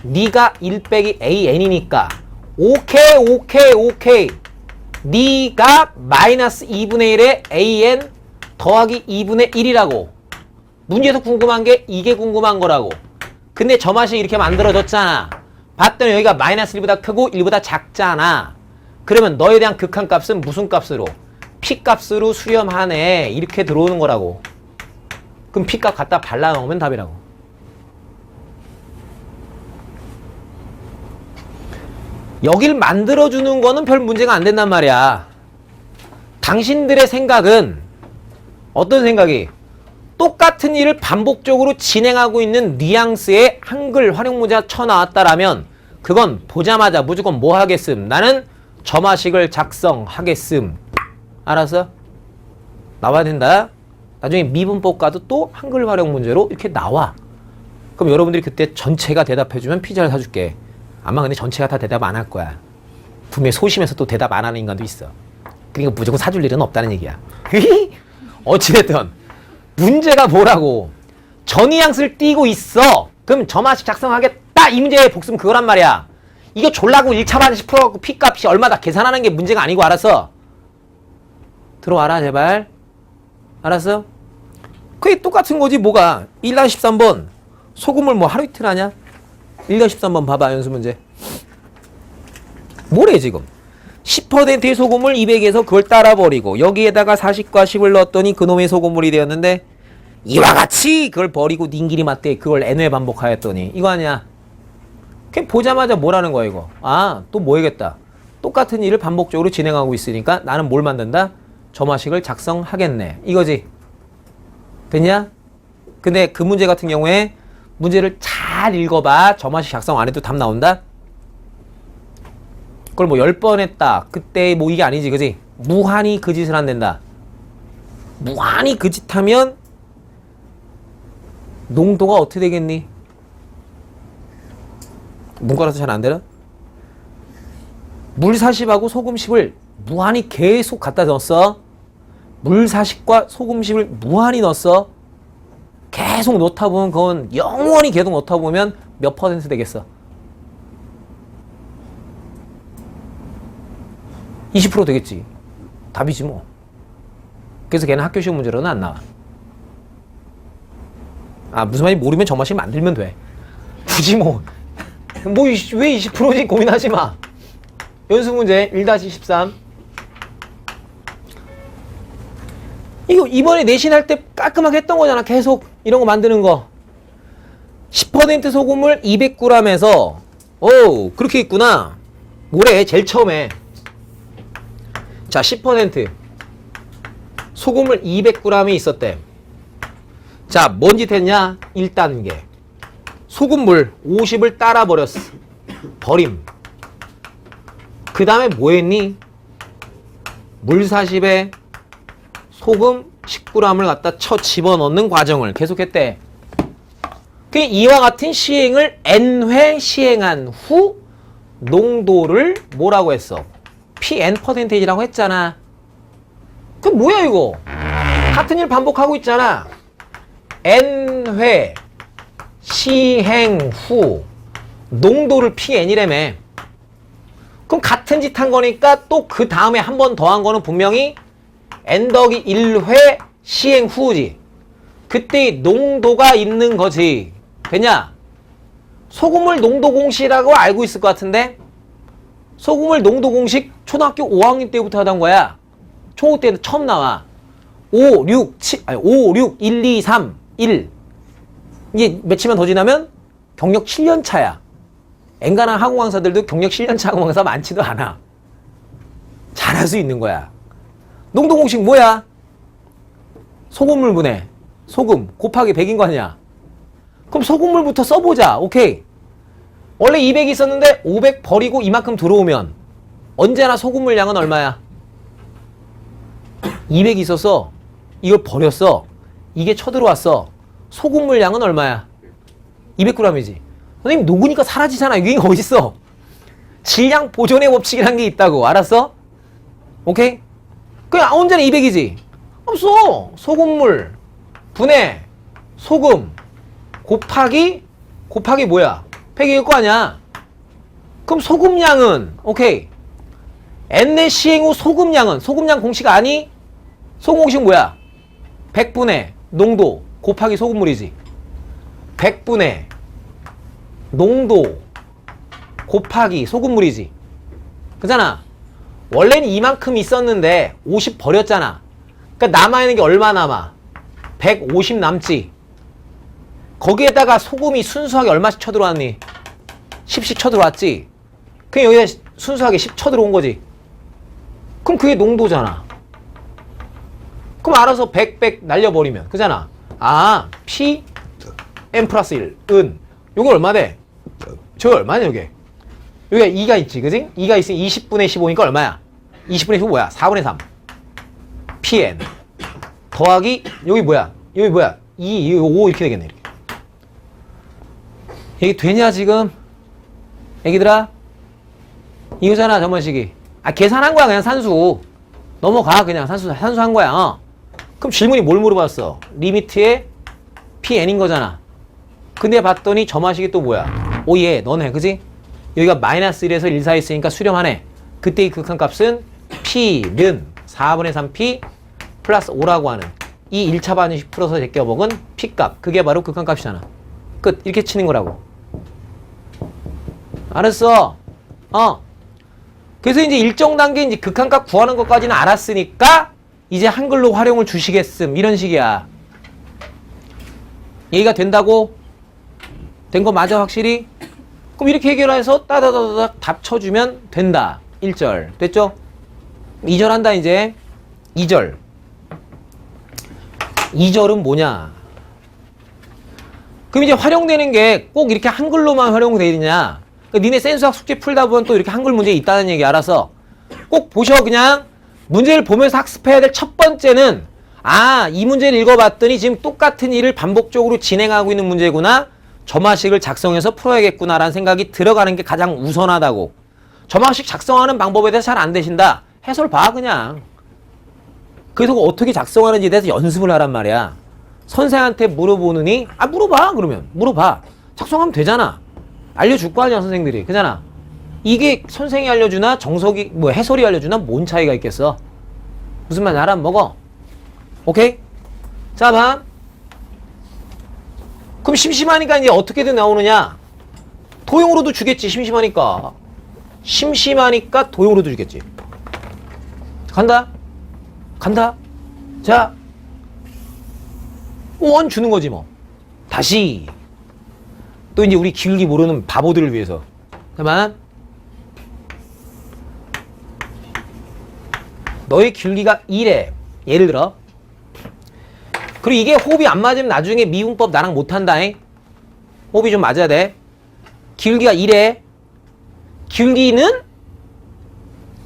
네가 1 빼기 an이니까 오케이. 네가 마이너스 2분의 1에 an 더하기 2분의 1이라고. 문제에서 궁금한 게 이게 궁금한 거라고. 근데 저 맛이 이렇게 만들어졌잖아. 봤더니 여기가 마이너스 1보다 크고 1보다 작잖아. 그러면 너에 대한 극한값은 무슨 값으로? P값으로 수렴하네. 이렇게 들어오는 거라고. 그럼 P값 갖다 발라 넣으면 답이라고. 여길 만들어주는 거는 별 문제가 안 된단 말이야. 당신들의 생각은 어떤 생각이? 똑같은 일을 반복적으로 진행하고 있는 뉘앙스의 한글 활용문제가 쳐나왔다라면 그건 보자마자 무조건 뭐 하겠음? 나는 점화식을 작성하겠음. 알았어? 나와야 된다. 나중에 미분법 가도 또 한글 활용 문제로 이렇게 나와. 그럼 여러분들이 그때 전체가 대답해주면 피자를 사줄게. 아마 근데 전체가 다 대답 안 할 거야. 분명히 소심해서 또 대답 안 하는 인간도 있어. 그러니까 무조건 사줄 일은 없다는 얘기야. 어찌됐든 문제가 뭐라고? 전이항수를 띄고 있어. 그럼 점화식 작성하겠다. 이 문제의 복수는 그거란 말이야. 이거 졸라고 1차 반씩 풀어갖고 P값이 얼마다 계산하는 게 문제가 아니고. 알았어? 들어와라 제발. 알았어? 그게 똑같은 거지 뭐가. 1-13번 소금을 뭐 하루 이틀 하냐? 1-13번 봐봐 연수 문제. 뭐래 지금? 10%의 소금을 200에서 그걸 따라버리고 여기에다가 40과 10을 넣었더니 그놈의 소금물이 되었는데 이와 같이 그걸 버리고 닌길이 맞대 그걸 n회 반복하였더니 이거 아니야. 그냥 보자마자 뭐라는 거야 이거. 아, 또 뭐 해야겠다. 똑같은 일을 반복적으로 진행하고 있으니까 나는 뭘 만든다? 점화식을 작성하겠네. 이거지. 됐냐? 근데 그 문제 같은 경우에 문제를 잘 읽어봐. 점화식 작성 안 해도 답 나온다? 그걸 뭐 10번 했다. 그때 뭐 이게 아니지, 그지? 무한히 그 짓을 안 된다. 무한히 그 짓 하면 농도가 어떻게 되겠니? 문과라서 잘 안 되나? 물 40하고 소금 10을 무한히 계속 갖다 넣었어. 물 40과 소금 10을 무한히 넣었어. 계속 넣다 보면 그건 영원히 계속 넣다 보면 몇 퍼센트 되겠어? 20% 되겠지. 답이지 뭐. 그래서 걔는 학교 시험 문제로는 안 나와. 아, 무슨 말인지 모르면 점화식 만들면 돼. 굳이 뭐 왜 20%지 고민하지 마. 연수 문제 1-13. 이거 이번에 내신할 때 깔끔하게 했던 거잖아. 계속 이런 거 만드는 거. 10% 소금을 200g에서 오 그렇게 있구나. 뭐래 제일 처음에. 자 10% 소금을 200g이 있었대. 자 뭔 짓 했냐. 1단계 소금물 50을 따라 버렸어. 버림. 그 다음에 뭐 했니? 물 40에 소금 10g을 갖다 쳐 집어넣는 과정을 계속했대. 그 이와 같은 시행을 n회 시행한 후 농도를 뭐라고 했어? pn%라고 했잖아. 그 뭐야 이거? 같은 일 반복하고 있잖아. n회 시행 후 농도를 pn이라며. 그럼 같은 짓 한 거니까 또 그 다음에 한 번 더 한 거는 분명히 n 더하기 1회 시행 후지. 그때 농도가 있는 거지. 됐냐? 소금물 농도 공식이라고 알고 있을 것 같은데 소금물 농도 공식 초등학교 5학년 때부터 하던 거야. 초5 때는 처음 나와. 5, 6, 1, 2, 3, 1. 이게 며칠만 더 지나면 경력 7년 차야. 엔간한 학원 강사들도 경력 7년 차 학원 강사 많지도 않아. 잘할 수 있는 거야. 농도 공식 뭐야? 소금물분해 소금 곱하기 100인 거 아니야? 그럼 소금물부터 써보자. 오케이. 원래 200이 있었는데 500 버리고 이만큼 들어오면 언제나 소금물 양은 얼마야? 200이 있어서 이걸 버렸어. 이게 쳐들어왔어. 소금물 양은 얼마야? 200g이지. 선생님 녹으니까 사라지잖아. 이게 어딨어? 질량 보존의 법칙이란 게 있다고. 알았어? 오케이? 그냥 언제나 200이지. 없어. 소금물 분해 소금 곱하기 뭐야? 100일 거 아니야. 그럼 소금량은 오케이. NaCN 소금량은 소금량 공식 아니? 소금 공식 뭐야? 100분의 농도 곱하기 소금물이지. 100분의 농도 곱하기 소금물이지. 그잖아. 원래는 이만큼 있었는데 50 버렸잖아. 그러니까 남아있는 게 얼마 남아? 150 남지. 거기에다가 소금이 순수하게 얼마씩 쳐들어왔니? 10씩 쳐들어왔지. 그냥 여기다 순수하게 10 쳐들어온 거지. 그럼 그게 농도잖아. 그럼 알아서 100 날려버리면 그잖아. 아 P M 플러스 1 은 요거 얼마 돼? 저거 얼마냐 요게? 여기가 2가 있지 그지? 2가 있으니 20분의 15니까 얼마야? 20분의 15 뭐야? 4분의 3 PN 더하기 여기 뭐야? 2, 5 이렇게 되겠네. 이렇게. 이게 되냐 지금? 애기들아? 이거잖아 전번식이. 아 계산한 거야 그냥 산수. 넘어가 그냥 산수 한 거야. 그럼 질문이 뭘 물어봤어? 리미트에 PN인 거잖아. 근데 봤더니 점화식이 또 뭐야? 오예 너네 그지? 여기가 마이너스 1에서 1 사이 있으니까 수렴하네. 그때 이 극한값은 P는 4분의 3P 플러스 5라고 하는 이 1차 반응식 풀어서 제껴먹은 P값. 그게 바로 극한값이잖아. 끝. 이렇게 치는 거라고. 알았어. 그래서 이제 일정 단계 이제 극한값 구하는 것까지는 알았으니까 이제 한글로 활용을 주시겠음. 이런 식이야. 얘기가 된다고? 된 거 맞아 확실히? 그럼 이렇게 해결해서 따다다닥 답 쳐주면 된다. 1절. 됐죠? 2절 한다 이제. 2절. 2절은 뭐냐? 그럼 이제 활용되는 게 꼭 이렇게 한글로만 활용되느냐? 그러니까 니네 센수학 숙제 풀다 보면 또 이렇게 한글 문제 있다는 얘기 알아서 꼭 보셔. 그냥 문제를 보면서 학습해야 될 첫 번째는 이 문제를 읽어봤더니 지금 똑같은 일을 반복적으로 진행하고 있는 문제구나. 점화식을 작성해서 풀어야겠구나라는 생각이 들어가는 게 가장 우선하다고. 점화식 작성하는 방법에 대해서 잘 안 되신다. 해설 봐 그냥. 그래서 어떻게 작성하는지에 대해서 연습을 하란 말이야. 선생한테 물어보느니 물어봐 그러면. 물어봐. 작성하면 되잖아. 알려줄 거 아니야 선생들이. 그잖아. 이게 선생이 알려주나 정석이 해설이 알려주나 뭔 차이가 있겠어. 무슨 말 알아? 먹어. 오케이? 자 봐. 그럼 심심하니까 이제 어떻게든 나오느냐? 도형으로도 주겠지. 심심하니까. 심심하니까 도형으로도 주겠지. 간다. 자. 원 주는 거지 뭐. 다시. 또 이제 우리 기울기 모르는 바보들을 위해서. 잠깐만. 너의 기울기가 1에. 예를 들어. 그리고 이게 호흡이 안 맞으면 나중에 미분법 나랑 못한다. 호흡이 좀 맞아야 돼. 기울기가 1에. 기울기는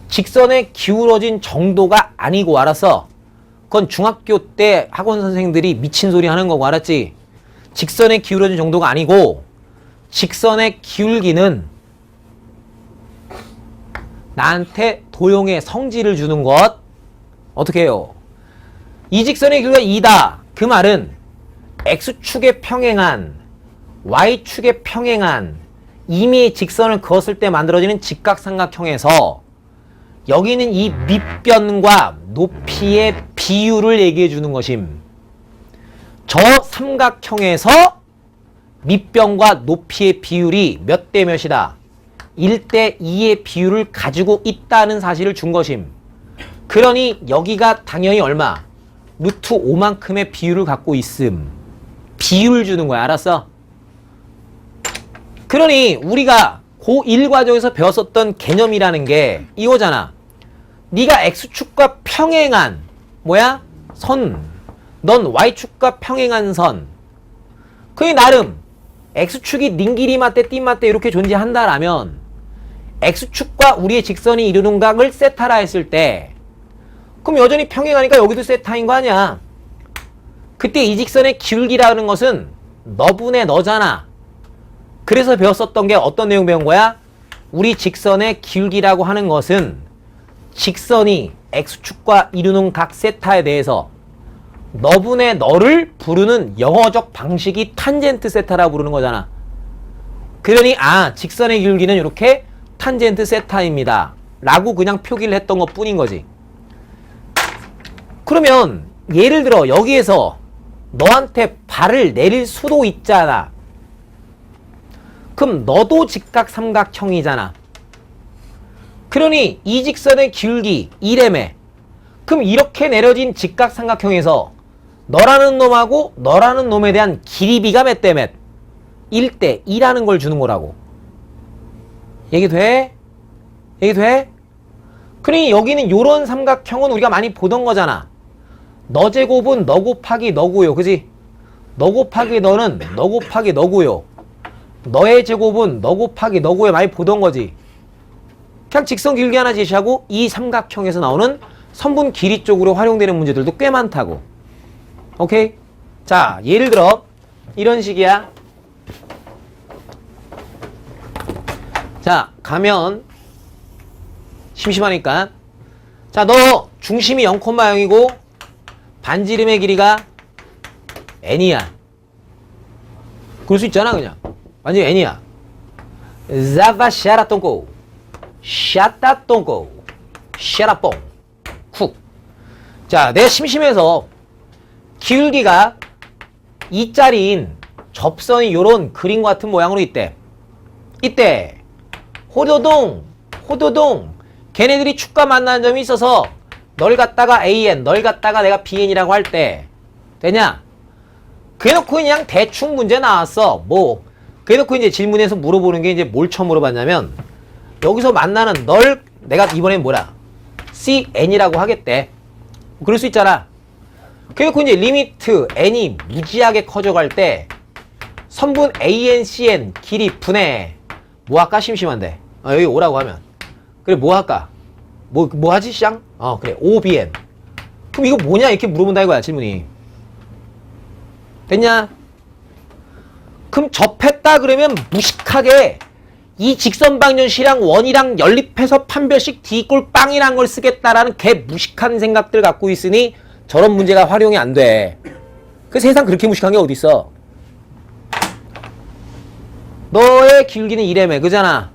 직선에 기울어진 정도가 아니고 알았어. 그건 중학교 때 학원 선생들이 미친 소리 하는 거고 알았지? 직선에 기울어진 정도가 아니고 직선의 기울기는 나한테 도형의 성질을 주는 것. 어떻게 해요? 이 직선의 기울기가 2다. 그 말은 X축에 평행한 Y축에 평행한 이미 직선을 그었을 때 만들어지는 직각삼각형에서 여기는 이 밑변과 높이의 비율을 얘기해 주는 것임. 저 삼각형에서 밑변과 높이의 비율이 몇 대 몇이다? 1대 2의 비율을 가지고 있다는 사실을 준 것임. 그러니 여기가 당연히 얼마? 루트 5만큼의 비율을 갖고 있음. 비율 주는 거야. 알았어? 그러니 우리가 고1 과정에서 배웠었던 개념이라는 게 이거잖아. 네가 X축과 평행한 뭐야? 선. 넌 Y축과 평행한 선. 그게 나름 X축이 닌끼리 맞대 띠맞대 이렇게 존재한다라면 X축과 우리의 직선이 이루는 각을 세타라 했을 때 그럼 여전히 평행하니까 여기도 세타인 거 아니야. 그때 이 직선의 기울기라는 것은 너분의 너잖아. 그래서 배웠었던 게 어떤 내용 배운 거야? 우리 직선의 기울기라고 하는 것은 직선이 x축과 이루는 각 세타에 대해서 너분의 너를 부르는 영어적 방식이 탄젠트 세타라고 부르는 거잖아. 그러니 직선의 기울기는 이렇게 탄젠트 세타입니다 라고 그냥 표기를 했던 것 뿐인 거지. 그러면 예를 들어 여기에서 너한테 발을 내릴 수도 있잖아. 그럼 너도 직각삼각형이잖아. 그러니 이 직선의 기울기 1m. 그럼 이렇게 내려진 직각삼각형에서 너라는 놈하고 너라는 놈에 대한 길이비가 몇 대 몇? 1대 2라는 걸 주는 거라고. 얘기 돼? 얘기 돼? 그러니 여기는 요런 삼각형은 우리가 많이 보던 거잖아. 너 제곱은 너 곱하기 너고요. 그지? 너 곱하기 너는 너 곱하기 너고요. 너의 제곱은 너 곱하기 너고요. 많이 보던 거지. 그냥 직선 길기 하나 제시하고 이 삼각형에서 나오는 선분 길이 쪽으로 활용되는 문제들도 꽤 많다고. 오케이? 자, 예를 들어 이런 식이야. 자, 가면 심심하니까. 자, 너 중심이 0,0이고 반지름의 길이가 n이야. 그럴 수 있잖아 그냥. 완전 n이야. 자바 샤라똥꼬 샤따똥꼬 샤라뽕 쿡. 자, 내가 심심해서 기울기가 2짜리인 접선이 요런 그림 같은 모양으로 있대. 이때 호도동 걔네들이 축과 만나는 점이 있어서 널 갖다가 AN, 널 갖다가 내가 BN이라고 할 때 되냐? 그래놓고 그냥 대충 문제 나왔어. 뭐 그래놓고 이제 질문에서 물어보는 게 이제 뭘 처음 물어봤냐면 여기서 만나는 널 내가 이번엔 뭐라? CN이라고 하겠대. 그럴 수 있잖아. 그래놓고 이제 리미트 N이 무지하게 커져갈 때 선분 AN, CN 길이 분해 뭐 할까? 심심한데 여기 오라고 하면 그래 뭐 할까? 뭐 하지 쌍? 그래 OBN. 그럼 이거 뭐냐 이렇게 물어본다 이거야 질문이. 됐냐? 그럼 접했다 그러면 무식하게 이 직선방정식이랑 원이랑 연립해서 판별식 D꼴 빵이란 걸 쓰겠다라는 개 무식한 생각들 갖고 있으니 저런 문제가 활용이 안 돼. 그 세상 그렇게 무식한 게 어딨어. 너의 기울기는 1m 그잖아.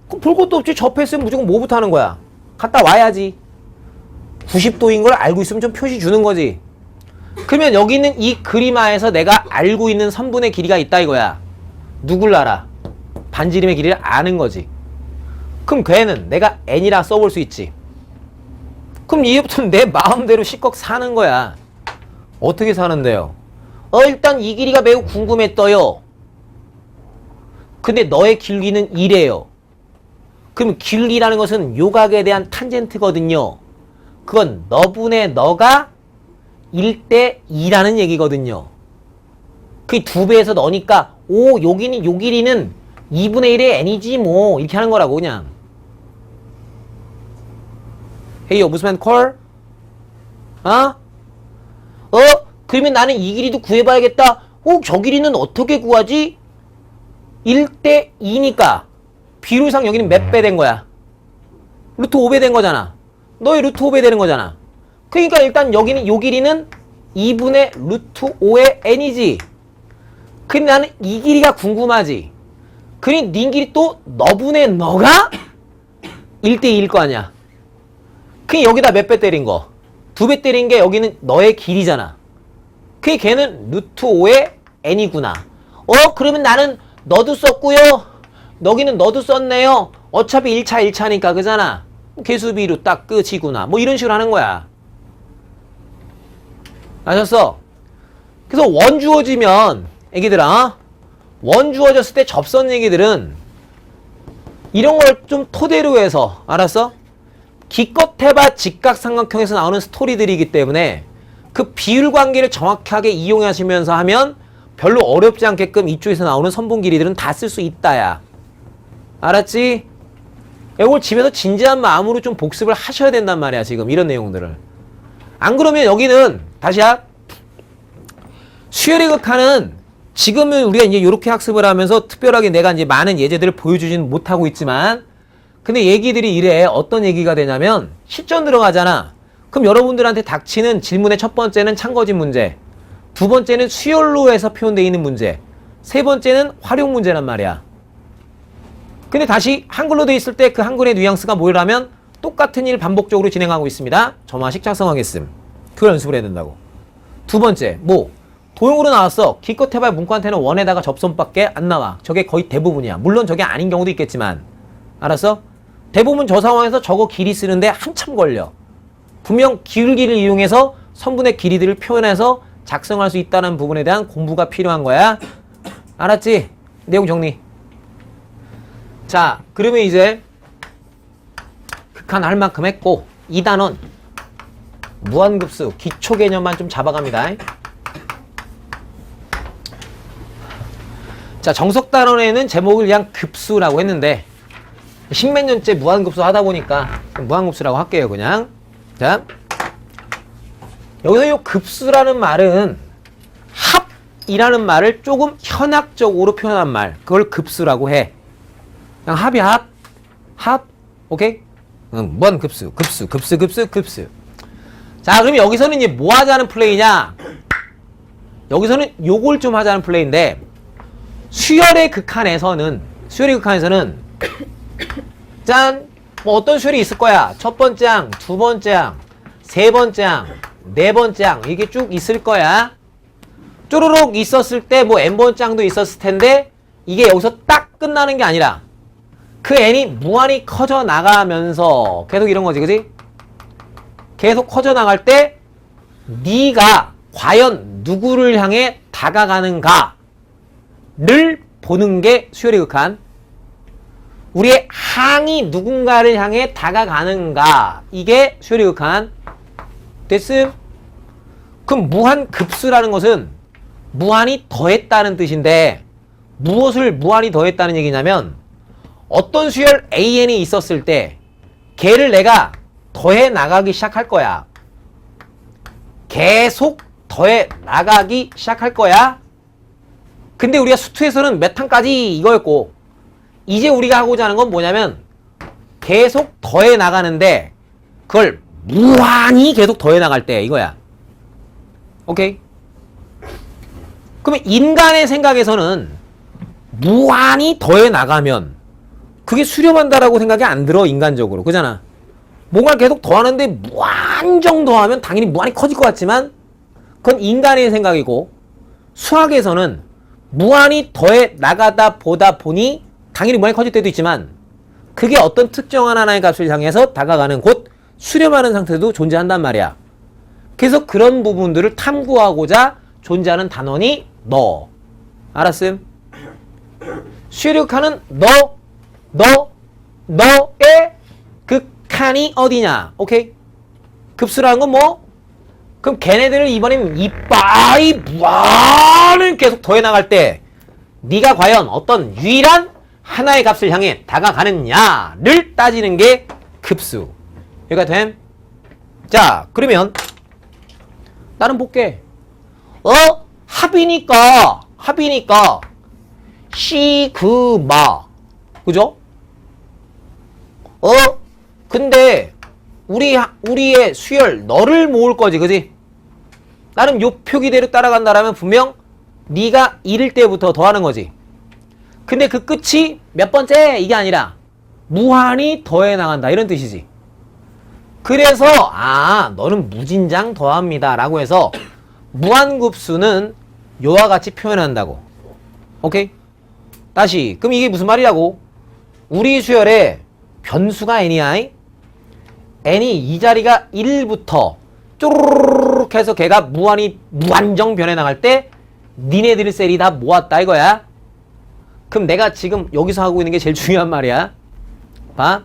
그럼 볼 것도 없지. 접했으면 무조건 뭐부터 하는 거야? 갔다 와야지. 90도인 걸 알고 있으면 좀 표시 주는 거지. 그러면 여기 있는 이 그림하에서 내가 알고 있는 선분의 길이가 있다 이거야. 누굴 알아? 반지름의 길이를 아는 거지. 그럼 걔는 내가 n이라 써볼 수 있지. 그럼 이제부터는 내 마음대로 시꺽 사는 거야. 어떻게 사는데요? 일단 이 길이가 매우 궁금했어요. 근데 너의 길이는 1이에요. 그럼 길이라는 것은 요각에 대한 탄젠트거든요. 그건 너분의 너가 1대 2라는 얘기거든요. 그게 2배에서 너니까 요 길이는 2분의 1의 n이지 뭐 이렇게 하는 거라고 그냥. Hey, 무슨 콜? 그러면 나는 이 길이도 구해봐야겠다. 저 길이는 어떻게 구하지? 1대 2니까 비율상 여기는 몇 배 된 거야? 루트 5배 된 거잖아. 너의 루트 5배 되는 거잖아. 그러니까 일단 여기는 요 길이는 2분의 루트 5의 n이지. 근데 나는 이 길이가 궁금하지. 그러니 네 길이 또 너분의 너가 1대 2일 거 아니야. 그니 여기다 몇 배 때린 거? 2배 때린 게 여기는 너의 길이잖아. 그니 걔는 루트 5의 n이구나. 그러면 나는 너도 썼고요. 여기는 너도 썼네요. 어차피 1차니까 그잖아. 개수비로 딱 끝이구나. 뭐 이런 식으로 하는 거야. 아셨어? 그래서 원 주어지면 애기들아 원 주어졌을 때 접선 얘기들은 이런 걸 좀 토대로 해서 알았어? 기껏해봐 직각삼각형에서 나오는 스토리들이기 때문에 그 비율 관계를 정확하게 이용하시면서 하면 별로 어렵지 않게끔 이쪽에서 나오는 선분 길이들은 다 쓸 수 있다야. 알았지? 이걸 집에서 진지한 마음으로 좀 복습을 하셔야 된단 말이야 지금 이런 내용들을. 안 그러면 여기는 다시야 수열의 극한은 지금은 우리가 이제 이렇게 학습을 하면서 특별하게 내가 이제 많은 예제들을 보여주지는 못하고 있지만 근데 얘기들이 이래. 어떤 얘기가 되냐면 실전 들어가잖아. 그럼 여러분들한테 닥치는 질문의 첫 번째는 참거진 문제, 두 번째는 수열로 해서 표현되어 있는 문제, 세 번째는 활용 문제란 말이야. 근데 다시 한글로 돼 있을 때 그 한글의 뉘앙스가 뭐라면 똑같은 일 반복적으로 진행하고 있습니다. 점화식 작성하겠음. 그걸 연습을 해야 된다고. 두 번째, 뭐 도형으로 나왔어. 기껏 해봐야 문구한테는 원에다가 접선밖에 안 나와. 저게 거의 대부분이야. 물론 저게 아닌 경우도 있겠지만 알았어? 대부분 저 상황에서 저거 길이 쓰는데 한참 걸려. 분명 기울기를 이용해서 선분의 길이들을 표현해서 작성할 수 있다는 부분에 대한 공부가 필요한 거야. 알았지? 내용 정리. 자, 그러면 이제 극한 할 만큼 했고 2단원 무한급수 기초 개념만 좀 잡아갑니다. 자, 정석단원에는 제목을 그냥 급수라고 했는데 십몇 년째 무한급수 하다 보니까 무한급수라고 할게요. 그냥. 자, 여기서 이 급수라는 말은 합이라는 말을 조금 현학적으로 표현한 말, 그걸 급수라고 해. 그냥 합이 합, 오케이? 무한급수, 급수. 자, 그럼 여기서는 이제 뭐 하자는 플레이냐? 여기서는 요걸 좀 하자는 플레이인데 수열의 극한에서는 짠! 뭐 어떤 수열이 있을 거야. 첫 번째 항, 두 번째 항, 세 번째 항, 네 번째 항 이게 쭉 있을 거야. 쪼르륵 있었을 때 뭐 n번째 항도 있었을 텐데 이게 여기서 딱 끝나는 게 아니라 그 n이 무한히 커져 나가면서 계속 이런 거지, 그지? 계속 커져 나갈 때 네가 과연 누구를 향해 다가가는가를 보는 게 수열의 극한. 우리의 항이 누군가를 향해 다가가는가, 이게 수열의 극한. 됐음? 그럼 무한급수라는 것은 무한히 더했다는 뜻인데 무엇을 무한히 더했다는 얘기냐면 어떤 수열 AN이 있었을 때 걔를 내가 더해 나가기 시작할 거야. 계속 더해 나가기 시작할 거야. 근데 우리가 수투에서는 몇 항까지 이거였고 이제 우리가 하고자 하는 건 뭐냐면 계속 더해 나가는데 그걸 무한히 계속 더해 나갈 때 이거야. 오케이? 그러면 인간의 생각에서는 무한히 더해 나가면 그게 수렴한다라고 생각이 안 들어, 인간적으로. 그잖아. 뭔가를 계속 더하는데 무한정 더하면 당연히 무한히 커질 것 같지만 그건 인간의 생각이고 수학에서는 무한히 더해 나가다 보다 보니 당연히 무한히 커질 때도 있지만 그게 어떤 특정한 하나의 값을 향해서 다가가는 곧 수렴하는 상태도 존재한단 말이야. 그래서 그런 부분들을 탐구하고자 존재하는 단원이 너. 알았음? 수력하는 너의 극한이 어디냐? 오케이? 급수라는 건 뭐? 그럼 걔네들을 이번엔 이빠이 무한을 계속 더해 나갈 때 네가 과연 어떤 유일한 하나의 값을 향해 다가가느냐를 따지는 게 급수. 여기가 됨? 자, 그러면 나는 볼게. 합이니까 시그마, 그죠? 근데 우리의 수열 너를 모을 거지, 그지? 나는 요 표기대로 따라간다라면 분명 네가 이를 때부터 더하는 거지. 근데 그 끝이 몇 번째 이게 아니라 무한히 더해 나간다 이런 뜻이지. 그래서 너는 무진장 더합니다 라고 해서 무한급수는 요와 같이 표현한다고. 오케이? 다시, 그럼 이게 무슨 말이라고? 우리 수열에 변수가 n이야. n이 이 자리가 1부터 쪼르륵 해서 걔가 무한정 변해 나갈 때 니네들 셀이 다 모았다 이거야. 그럼 내가 지금 여기서 하고 있는 게 제일 중요한 말이야. 봐.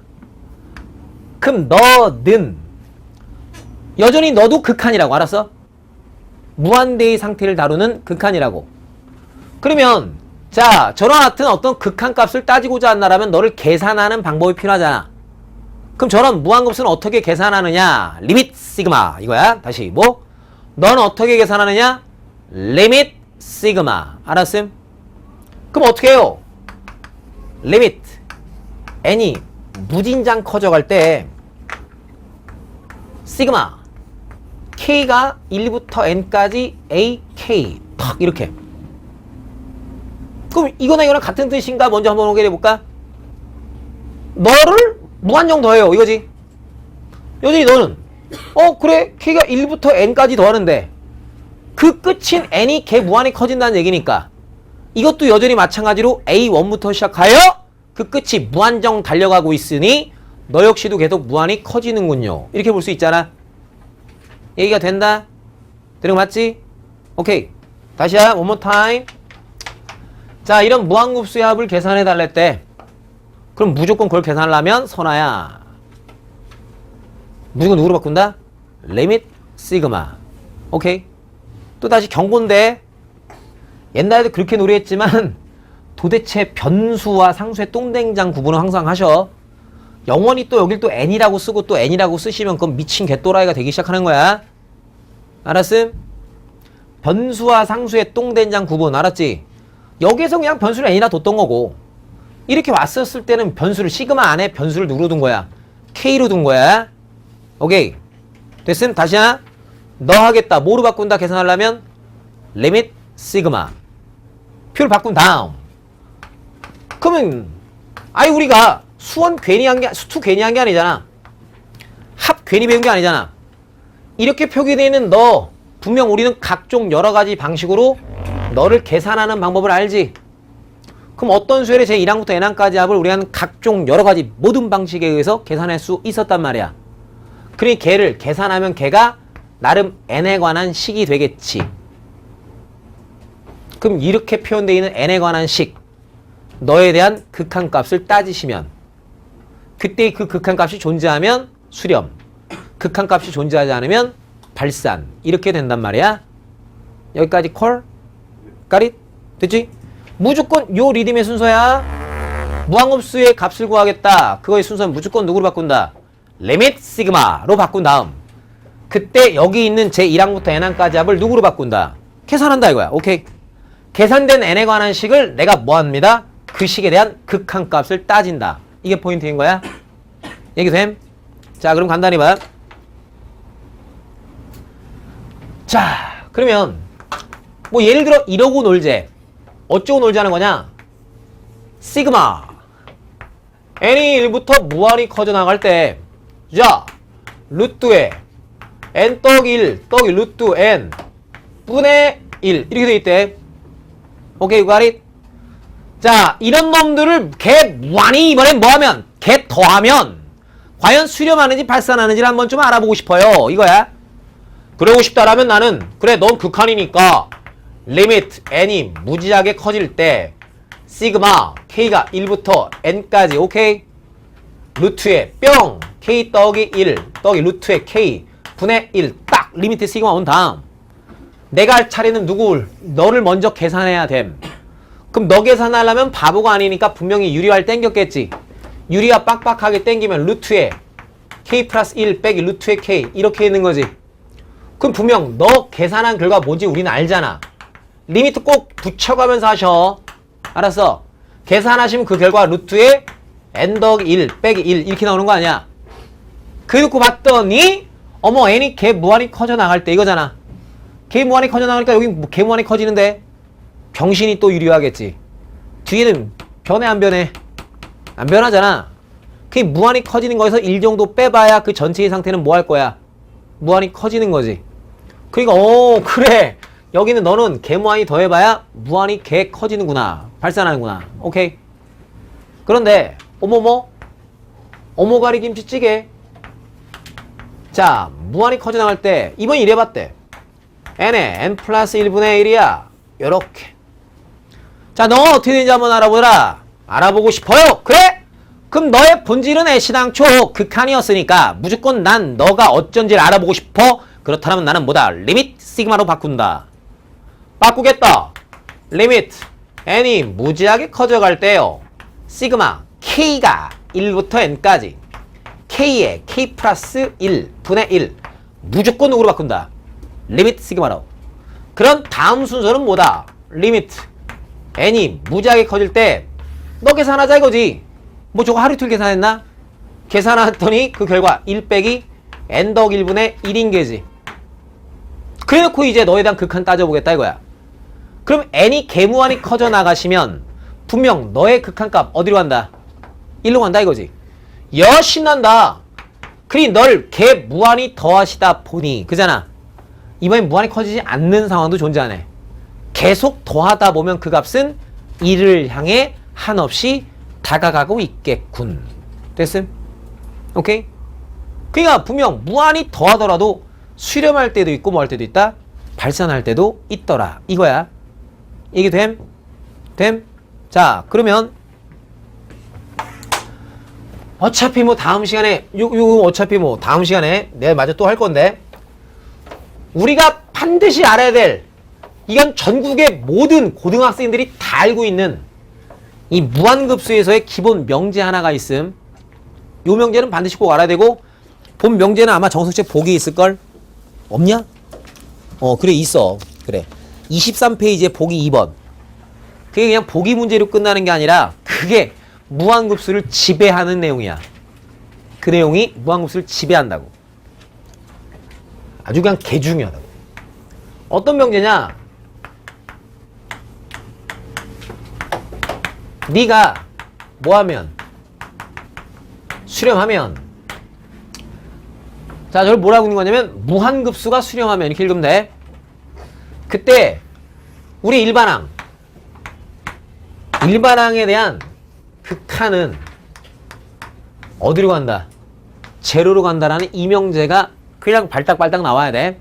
그럼 너는 여전히 너도 극한이라고. 알았어? 무한대의 상태를 다루는 극한이라고. 그러면 자, 저와 같은 어떤 극한 값을 따지고자 한다라면 너를 계산하는 방법이 필요하잖아. 그럼 저런 무한급수는 어떻게 계산하느냐? 리밋 시그마 이거야. 다시 뭐? 넌 어떻게 계산하느냐? 리밋 시그마. 알았음? 그럼 어떻게 해요? 리밋 n이 무진장 커져갈 때 시그마 k가 1부터 n까지 ak 탁 이렇게. 그럼 이거나 이거랑 같은 뜻인가? 먼저 한번 확인해 볼까? 너를 무한정 더해요 이거지. 여전히 너는 그래 k가 1부터 n까지 더하는데 그 끝인 n이 개 무한히 커진다는 얘기니까 이것도 여전히 마찬가지로 a1부터 시작하여 그 끝이 무한정 달려가고 있으니 너 역시도 계속 무한히 커지는군요. 이렇게 볼 수 있잖아. 얘기가 된다? 되는 거 맞지? 오케이. 다시야 one more time. 자, 이런 무한급수의 합을 계산해 달랬대. 그럼 무조건 그걸 계산하려면 선아야 무조건 누구로 바꾼다? 리밋 시그마. 오케이. 또 다시 경고인데 옛날에도 그렇게 놀이했지만 도대체 변수와 상수의 똥된장 구분을 항상 하셔. 영원히 또 여길 또 n이라고 쓰고 또 n이라고 쓰시면 그건 미친 개또라이가 되기 시작하는 거야. 알았음? 변수와 상수의 똥된장 구분 알았지? 여기에서 그냥 변수를 n이라 뒀던 거고 이렇게 왔었을 때는 변수를 시그마 안에 변수를 누구로 둔 거야? k로 둔 거야. 오케이. 됐음? 다시야. 너 하겠다. 뭐로 바꾼다 계산하려면 리밋 시그마. 표를 바꾼 다음. 그러면 우리가 수원 괜히 한 게 수투 괜히 한 게 아니잖아. 합 괜히 배운 게 아니잖아. 이렇게 표기되어 있는 너 분명 우리는 각종 여러 가지 방식으로 너를 계산하는 방법을 알지. 그럼 어떤 수열의 제1항부터 n항까지 합을 우리는 각종 여러 가지 모든 방식에 의해서 계산할 수 있었단 말이야. 그러니 걔를 계산하면 걔가 나름 n에 관한 식이 되겠지. 그럼 이렇게 표현되어 있는 n에 관한 식, 너에 대한 극한값을 따지시면 그때 그 극한값이 존재하면 수렴, 극한값이 존재하지 않으면 발산. 이렇게 된단 말이야. 여기까지 콜? 까릿? 됐지? 무조건 요 리듬의 순서야. 무한급수의 값을 구하겠다. 그거의 순서는 무조건 누구로 바꾼다? 리밋 시그마로 바꾼 다음 그때 여기 있는 제1항부터 n항까지 합을 누구로 바꾼다? 계산한다 이거야. 오케이. 계산된 n에 관한 식을 내가 뭐합니다? 그 식에 대한 극한값을 따진다. 이게 포인트인 거야. 얘기됨? 자, 그럼 간단히 봐. 자, 그러면 뭐 예를 들어 이러고 놀재. 어쩌고 놀자는 거냐? 시그마 n이 1부터 무한히 커져 나갈 때 자, 루트에 n 떡 1 떡이 루트 n 분의 1 이렇게 돼 있대. 오케이, you got it? 자, 이런 놈들을 개 무한히 이번엔 뭐하면? 개 더하면 과연 수렴하는지 발산하는지를 한번 좀 알아보고 싶어요. 이거야. 그러고 싶다라면 나는 그래 넌 극한이니까 리미트 n이 무지하게 커질 때 시그마 k가 1부터 n까지 오케이? 루트에 뿅 k 떡이 1 떡이 루트에 k 분의 1 딱 리미트 시그마 온 다음 내가 할 차례는 누굴? 너를 먼저 계산해야 됨. 그럼 너 계산하려면 바보가 아니니까 분명히 유리화를 땡겼겠지. 유리화 빡빡하게 땡기면 루트에 k 플러스 1 빼기 루트에 k 이렇게 있는 거지. 그럼 분명 너 계산한 결과 뭔지 우리는 알잖아. 리미트 꼭 붙여가면서 하셔. 알았어? 계산하시면 그 결과 루트에 n 더하기 1 빼기 1 이렇게 나오는 거 아니야. 그래놓고 봤더니 어머 n이 개 무한히 커져 나갈 때 이거잖아. 개 무한히 커져 나가니까 여기 개 무한히 커지는데 병신이 또 유리하겠지. 뒤에는 변해 안 변해? 안 변하잖아. 그게 무한히 커지는 거에서 1 정도 빼봐야 그 전체의 상태는 뭐 할 거야? 무한히 커지는 거지. 그러니까 그래 여기는 너는 개 무한히 더해봐야 무한히 개 커지는구나. 발산하는구나. 오케이. 그런데 어머머 어머가리 김치찌개 자 무한히 커져 나갈 때 이번 이래봤대. n에 n 플러스 1분의 1이야. 요렇게. 자, 너 어떻게 되는지 한번 알아보라. 알아보고 싶어요? 그래? 그럼 너의 본질은 애시당초 극한이었으니까 무조건 난 너가 어쩐지를 알아보고 싶어. 그렇다면 나는 뭐다? 리밋 시그마로 바꾼다. 바꾸겠다. 리밋 n이 무지하게 커져갈 때요. 시그마 k가 1부터 n까지 K에 K 플러스 1 분의 1 무조건 누구로 바꾼다? 리미트 시그마로. 그럼 다음 순서는 뭐다? 리미트 n이 무지하게 커질 때 너 계산하자 이거지. 뭐 저거 하루 이틀 계산했나? 계산했더니 그 결과 1 빼기 n 더하기 1분의 1인 게지. 그래놓고 이제 너에 대한 극한 따져보겠다 이거야. 그럼 n이 개무한히 커져 나가시면 분명 너의 극한값 어디로 간다? 1로 간다 이거지. 여 신난다. 그리 널 개무한히 더하시다 보니 그잖아. 이번엔 무한히 커지지 않는 상황도 존재하네. 계속 더하다 보면 그 값은 1을 향해 한없이 다가가고 있겠군. 됐음? 오케이? 그러니까 분명 무한히 더하더라도 수렴할 때도 있고 뭐 할 때도 있다? 발산할 때도 있더라. 이거야. 이게 됨? 됨? 자, 그러면 어차피 뭐 다음 시간에 어차피 뭐 다음 시간에 내가 마저 또 할 건데 우리가 반드시 알아야 될 이건 전국의 모든 고등학생들이 다 알고 있는 이 무한급수에서의 기본 명제 하나가 있음. 요 명제는 반드시 꼭 알아야 되고 본 명제는 아마 정석책 보기 있을걸? 없냐? 그래 있어. 그래 23페이지에 보기 2번. 그게 그냥 보기 문제로 끝나는 게 아니라 그게 무한급수를 지배하는 내용이야. 그 내용이 무한급수를 지배한다고. 아주 그냥 개중요하다고. 어떤 명제냐? 네가 뭐하면 수렴하면 자 저걸 뭐라고 읽는 거냐면 무한급수가 수렴하면 이렇게 읽으면 돼. 그때 우리 일반항에 대한 극한은 어디로 간다? 제로로 간다라는 이 명제가 그냥 발딱발딱 나와야 돼.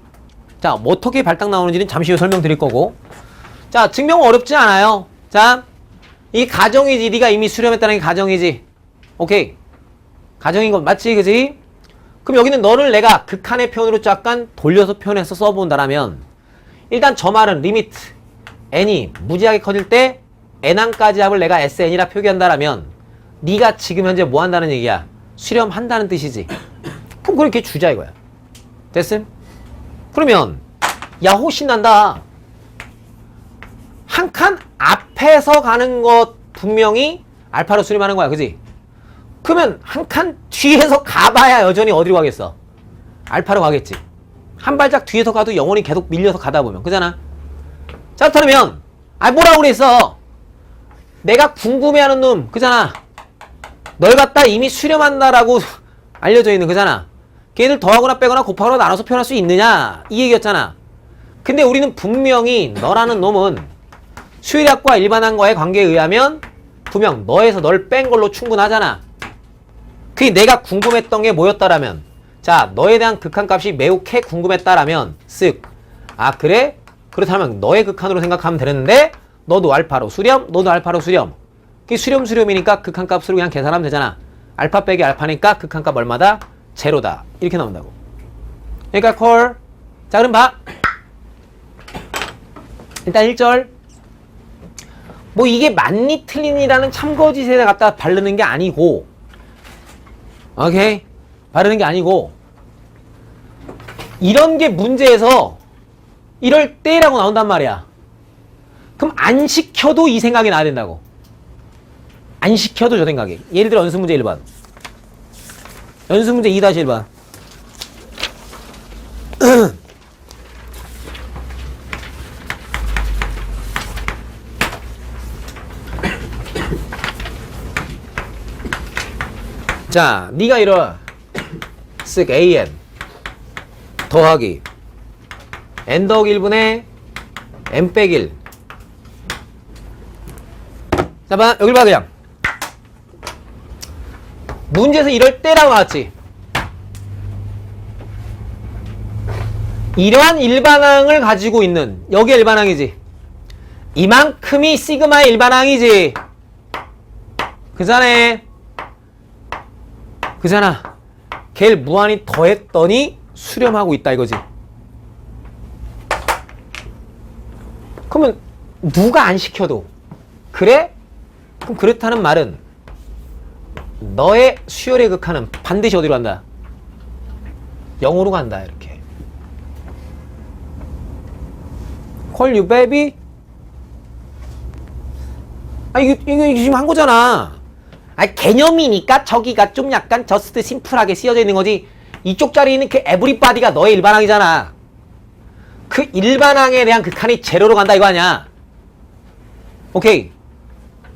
자, 뭐 어떻게 발딱 나오는지는 잠시 후에 설명드릴 거고. 자, 증명 어렵지 않아요. 자, 이 가정이지. 네가 이미 수렴했다는 게 가정이지. 오케이. 가정인 건 맞지, 그지? 그럼 여기는 너를 내가 극한의 표현으로 약간 돌려서 표현해서 써본다라면 일단 저 말은 리미트 n이 무지하게 커질 때 n항까지 합을 내가 sn이라 표기한다라면 네가 지금 현재 뭐 한다는 얘기야? 수렴한다는 뜻이지. 그럼 그렇게 주자 이거야. 됐음? 그러면 야호 신난다. 한 칸 앞에서 가는 것 분명히 알파로 수렴하는 거야. 그지? 그러면 한 칸 뒤에서 가봐야 여전히 어디로 가겠어? 알파로 가겠지. 한 발짝 뒤에서 가도 영원히 계속 밀려서 가다 보면. 그잖아? 자, 그렇다면 뭐라고 그랬어? 내가 궁금해하는 놈. 그잖아? 널 갖다 이미 수렴한다라고 알려져 있는 그잖아? 걔들 더하거나 빼거나 곱하거나 나눠서 표현할 수 있느냐? 이 얘기였잖아. 근데 우리는 분명히 너라는 놈은 수열학과 일반항과의 관계에 의하면 분명 너에서 널 뺀 걸로 충분하잖아. 그게 내가 궁금했던 게 뭐였다라면 자 너에 대한 극한값이 매우 궁금했다라면 쓱 그래? 그렇다면 너의 극한으로 생각하면 되는데 너도 알파로 수렴 너도 알파로 수렴. 그게 수렴이니까 극한값으로 그냥 계산하면 되잖아. 알파 빼기 알파니까 극한값 얼마다? 제로다. 이렇게 나온다고. 그러니까 콜. 자 그럼 봐. 일단 1절 뭐 이게 맞니 틀리니라는 참거짓에다 갖다 바르는 게 아니고 오케이? 바르는 게 아니고 이런 게 문제에서 이럴 때라고 나온단 말이야. 그럼 안 시켜도 이 생각이 나야 된다고. 안 시켜도 저 생각이. 예를 들어 연습문제 1번 연습문제 2-1번 자, 네가 이러 쓱 an 더하기 n 더하기 1분의 n 빼기 1 자, 봐, 여길 봐 그냥 문제에서 이럴 때라고 나왔지. 이러한 일반항을 가지고 있는 여기 일반항이지. 이만큼이 시그마의 일반항이지. 그자네. 그잖아. 걔를 무한히 더했더니 수렴하고 있다 이거지. 그러면 누가 안 시켜도 그래? 그럼 그렇다는 말은 너의 수열의 극한은 반드시 어디로 간다? 0으로 간다. 이렇게. Call you baby? 아, 이거 지금 한 거잖아. 아, 개념이니까 저기가 좀 약간 저스트 심플하게 쓰여져 있는 거지. 이쪽 자리에 있는 그 에브리바디가 너의 일반항이잖아. 그 일반항에 대한 극한이 제로로 간다 이거 아니야. 오케이.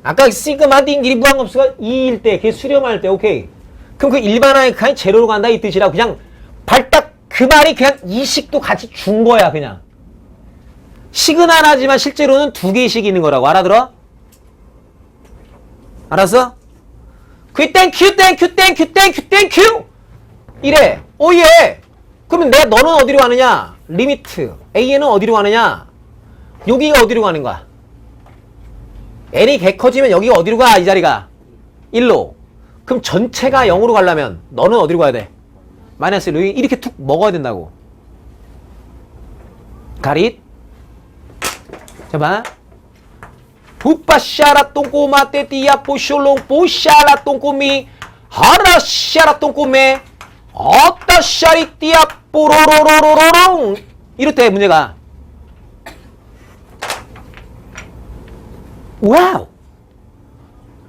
아까 시그마 딩 길이 무한급수가 2일 때, 그게 수렴할 때, 오케이. 그럼 그 일반항의 극한이 제로로 간다 이 뜻이라 그냥 발딱 그 말이 그냥 이식도 같이 준 거야 그냥. 식은 하나지만 실제로는 두 개씩 있는 거라고 알아들어? 알았어? 그 땡큐 땡큐 땡큐 땡큐 땡큐 이래. 오예. 그러면 너는 어디로 가느냐? 리미트 A는 어디로 가느냐? 여기가 어디로 가는 거야? N이 개 커지면 여기가 어디로 가? 이 자리가 1로. 그럼 전체가 0으로 가려면 너는 어디로 가야 돼? 마이너스 1로. 이렇게 툭 먹어야 된다고. 가릿. 자 봐. 푸빠샤라 똥꼬마 떼띠야 뽀쇼롱 뽀샤라 똥꼬미 하라샤라 똥꼬메 어따샤리 띠야 뽀로로로로롱 이렇대 문제가. 와우,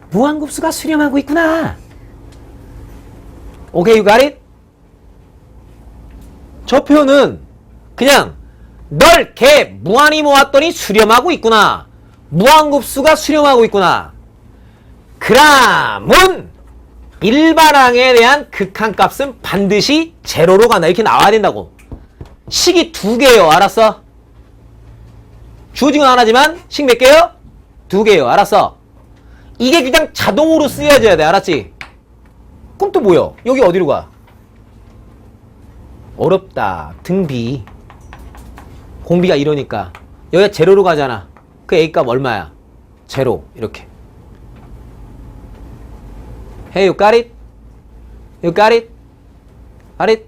무한급수가 수렴하고 있구나. 오케이, you got it? 저 표현은 그냥 널 개 무한히 모았더니 수렴하고 있구나. 무한급수가 수렴하고 있구나. 그람은 일반항에 대한 극한값은 반드시 제로로 간다. 이렇게 나와야 된다고. 식이 두 개요. 알았어? 주어진 건 하나지만 식 몇 개요? 두 개요. 알았어? 이게 그냥 자동으로 쓰여져야 돼. 알았지? 그럼 또 뭐요? 여기 어디로 가? 어렵다. 등비. 공비가 이러니까. 여기가 제로로 가잖아. 그 A값 얼마야? 제로. 이렇게. Hey, you got it? You got it? Got it?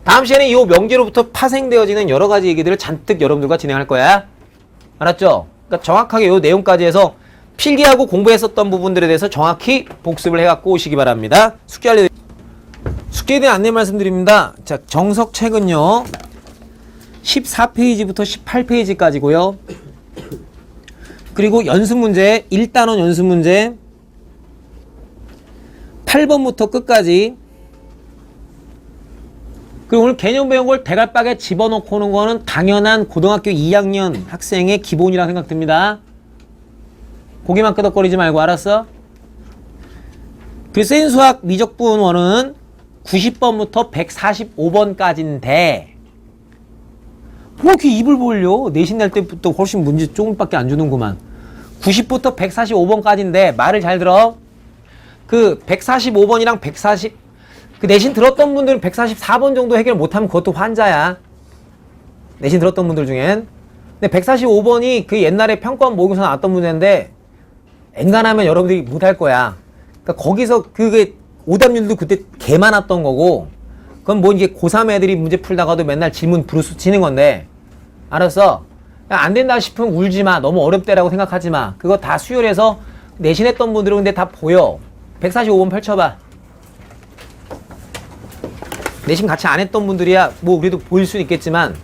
다음 시간에 이 명제로부터 파생되어지는 여러 가지 얘기들을 잔뜩 여러분들과 진행할 거야. 알았죠? 그러니까 정확하게 이 내용까지 해서 필기하고 공부했었던 부분들에 대해서 정확히 복습을 해갖고 오시기 바랍니다. 숙제에 대한 안내 말씀드립니다. 자, 정석책은요. 14페이지부터 18페이지까지고요. 그리고 연습문제, 1단원 연습문제 8번부터 끝까지. 그리고 오늘 개념 배운 걸 대갈박에 집어넣고 오는 거는 당연한 고등학교 2학년 학생의 기본이라 생각됩니다. 고개만 끄덕거리지 말고, 알았어? 그 센수학 미적분 원은 90번부터 145번까지인데 뭐 이렇게 입을 벌려? 내신 날 때부터 훨씬 문제 조금밖에 안 주는구만. 90부터 145번까지인데 말을 잘 들어. 그 145번이랑 140, 그 내신 들었던 분들은 144번 정도 해결 못하면 그것도 환자야. 내신 들었던 분들 중엔. 근데 145번이 그 옛날에 평가원 모의고사 나왔던 문제인데 엔간하면 여러분들이 못할 거야. 그러니까 거기서 그게 오답률도 그때 개 많았던 거고, 그건 뭐 이제 고3 애들이 문제 풀다가도 맨날 질문 브루스 치는 건데, 알았어? 안 된다 싶으면 울지 마. 너무 어렵대라고 생각하지 마. 그거 다 수혈해서 내신했던 분들은 근데 다 보여. 145번 펼쳐봐. 내신 같이 안 했던 분들이야 뭐 그래도 보일 수는 있겠지만,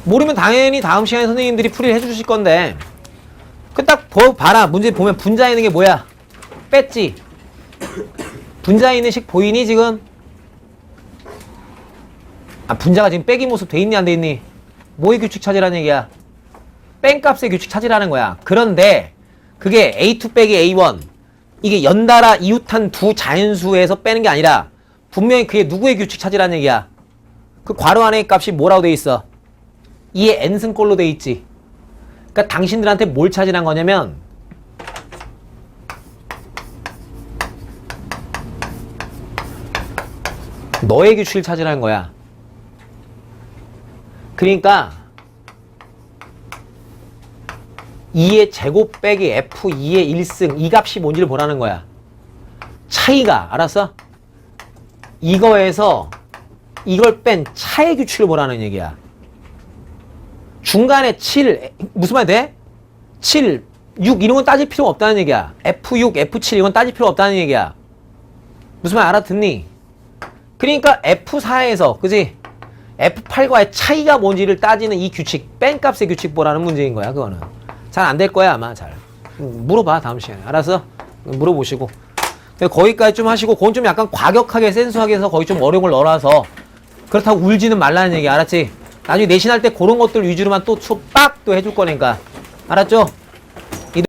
모르면 당연히 다음 시간에 선생님들이 풀이를 해주실 건데, 그 딱 봐라. 문제 보면 분자에 있는 게 뭐야? 뺐지? 분자에 있는 식 보이니 지금? 아, 분자가 지금 빼기 모습 돼 있니 안 돼 있니? 뭐의 규칙 찾으라는 얘기야? 뺀 값의 규칙 찾으라는 거야. 그런데 그게 A2 빼기 A1, 이게 연달아 이웃한 두 자연수에서 빼는 게 아니라 분명히 그게 누구의 규칙 찾으라는 얘기야. 그 괄호 안의 값이 뭐라고 돼 있어? 2의 n승꼴로 돼 있지. 그러니까 당신들한테 뭘 찾으란 거냐면 너의 규칙을 찾으라는 거야. 그러니까 2의 제곱 빼기 F2의 1승, 이 값이 뭔지를 보라는 거야. 차이가, 알았어? 이거에서 이걸 뺀 차의 규칙을 보라는 얘기야. 중간에 7, 무슨 말 돼? 7 6 이런 건 따질 필요 없다는 얘기야. F6, F7 이건 따질 필요 없다는 얘기야. 무슨 말 알아듣니? 그러니까 F4에서 그지? F8과의 차이가 뭔지를 따지는 이 규칙, 뺀값의 규칙 보라는 문제인 거야. 그거는 잘 안 될 거야 아마. 잘 물어봐 다음 시간에. 알았어? 물어보시고 거기까지 좀 하시고, 그건 좀 약간 과격하게 센스하게 해서 거기 좀 어려운 걸 넣어놔서 그렇다고 울지는 말라는 얘기. 알았지? 나중에 내신할 때 그런 것들 위주로만 또 빡 또 해줄 거니까. 알았죠?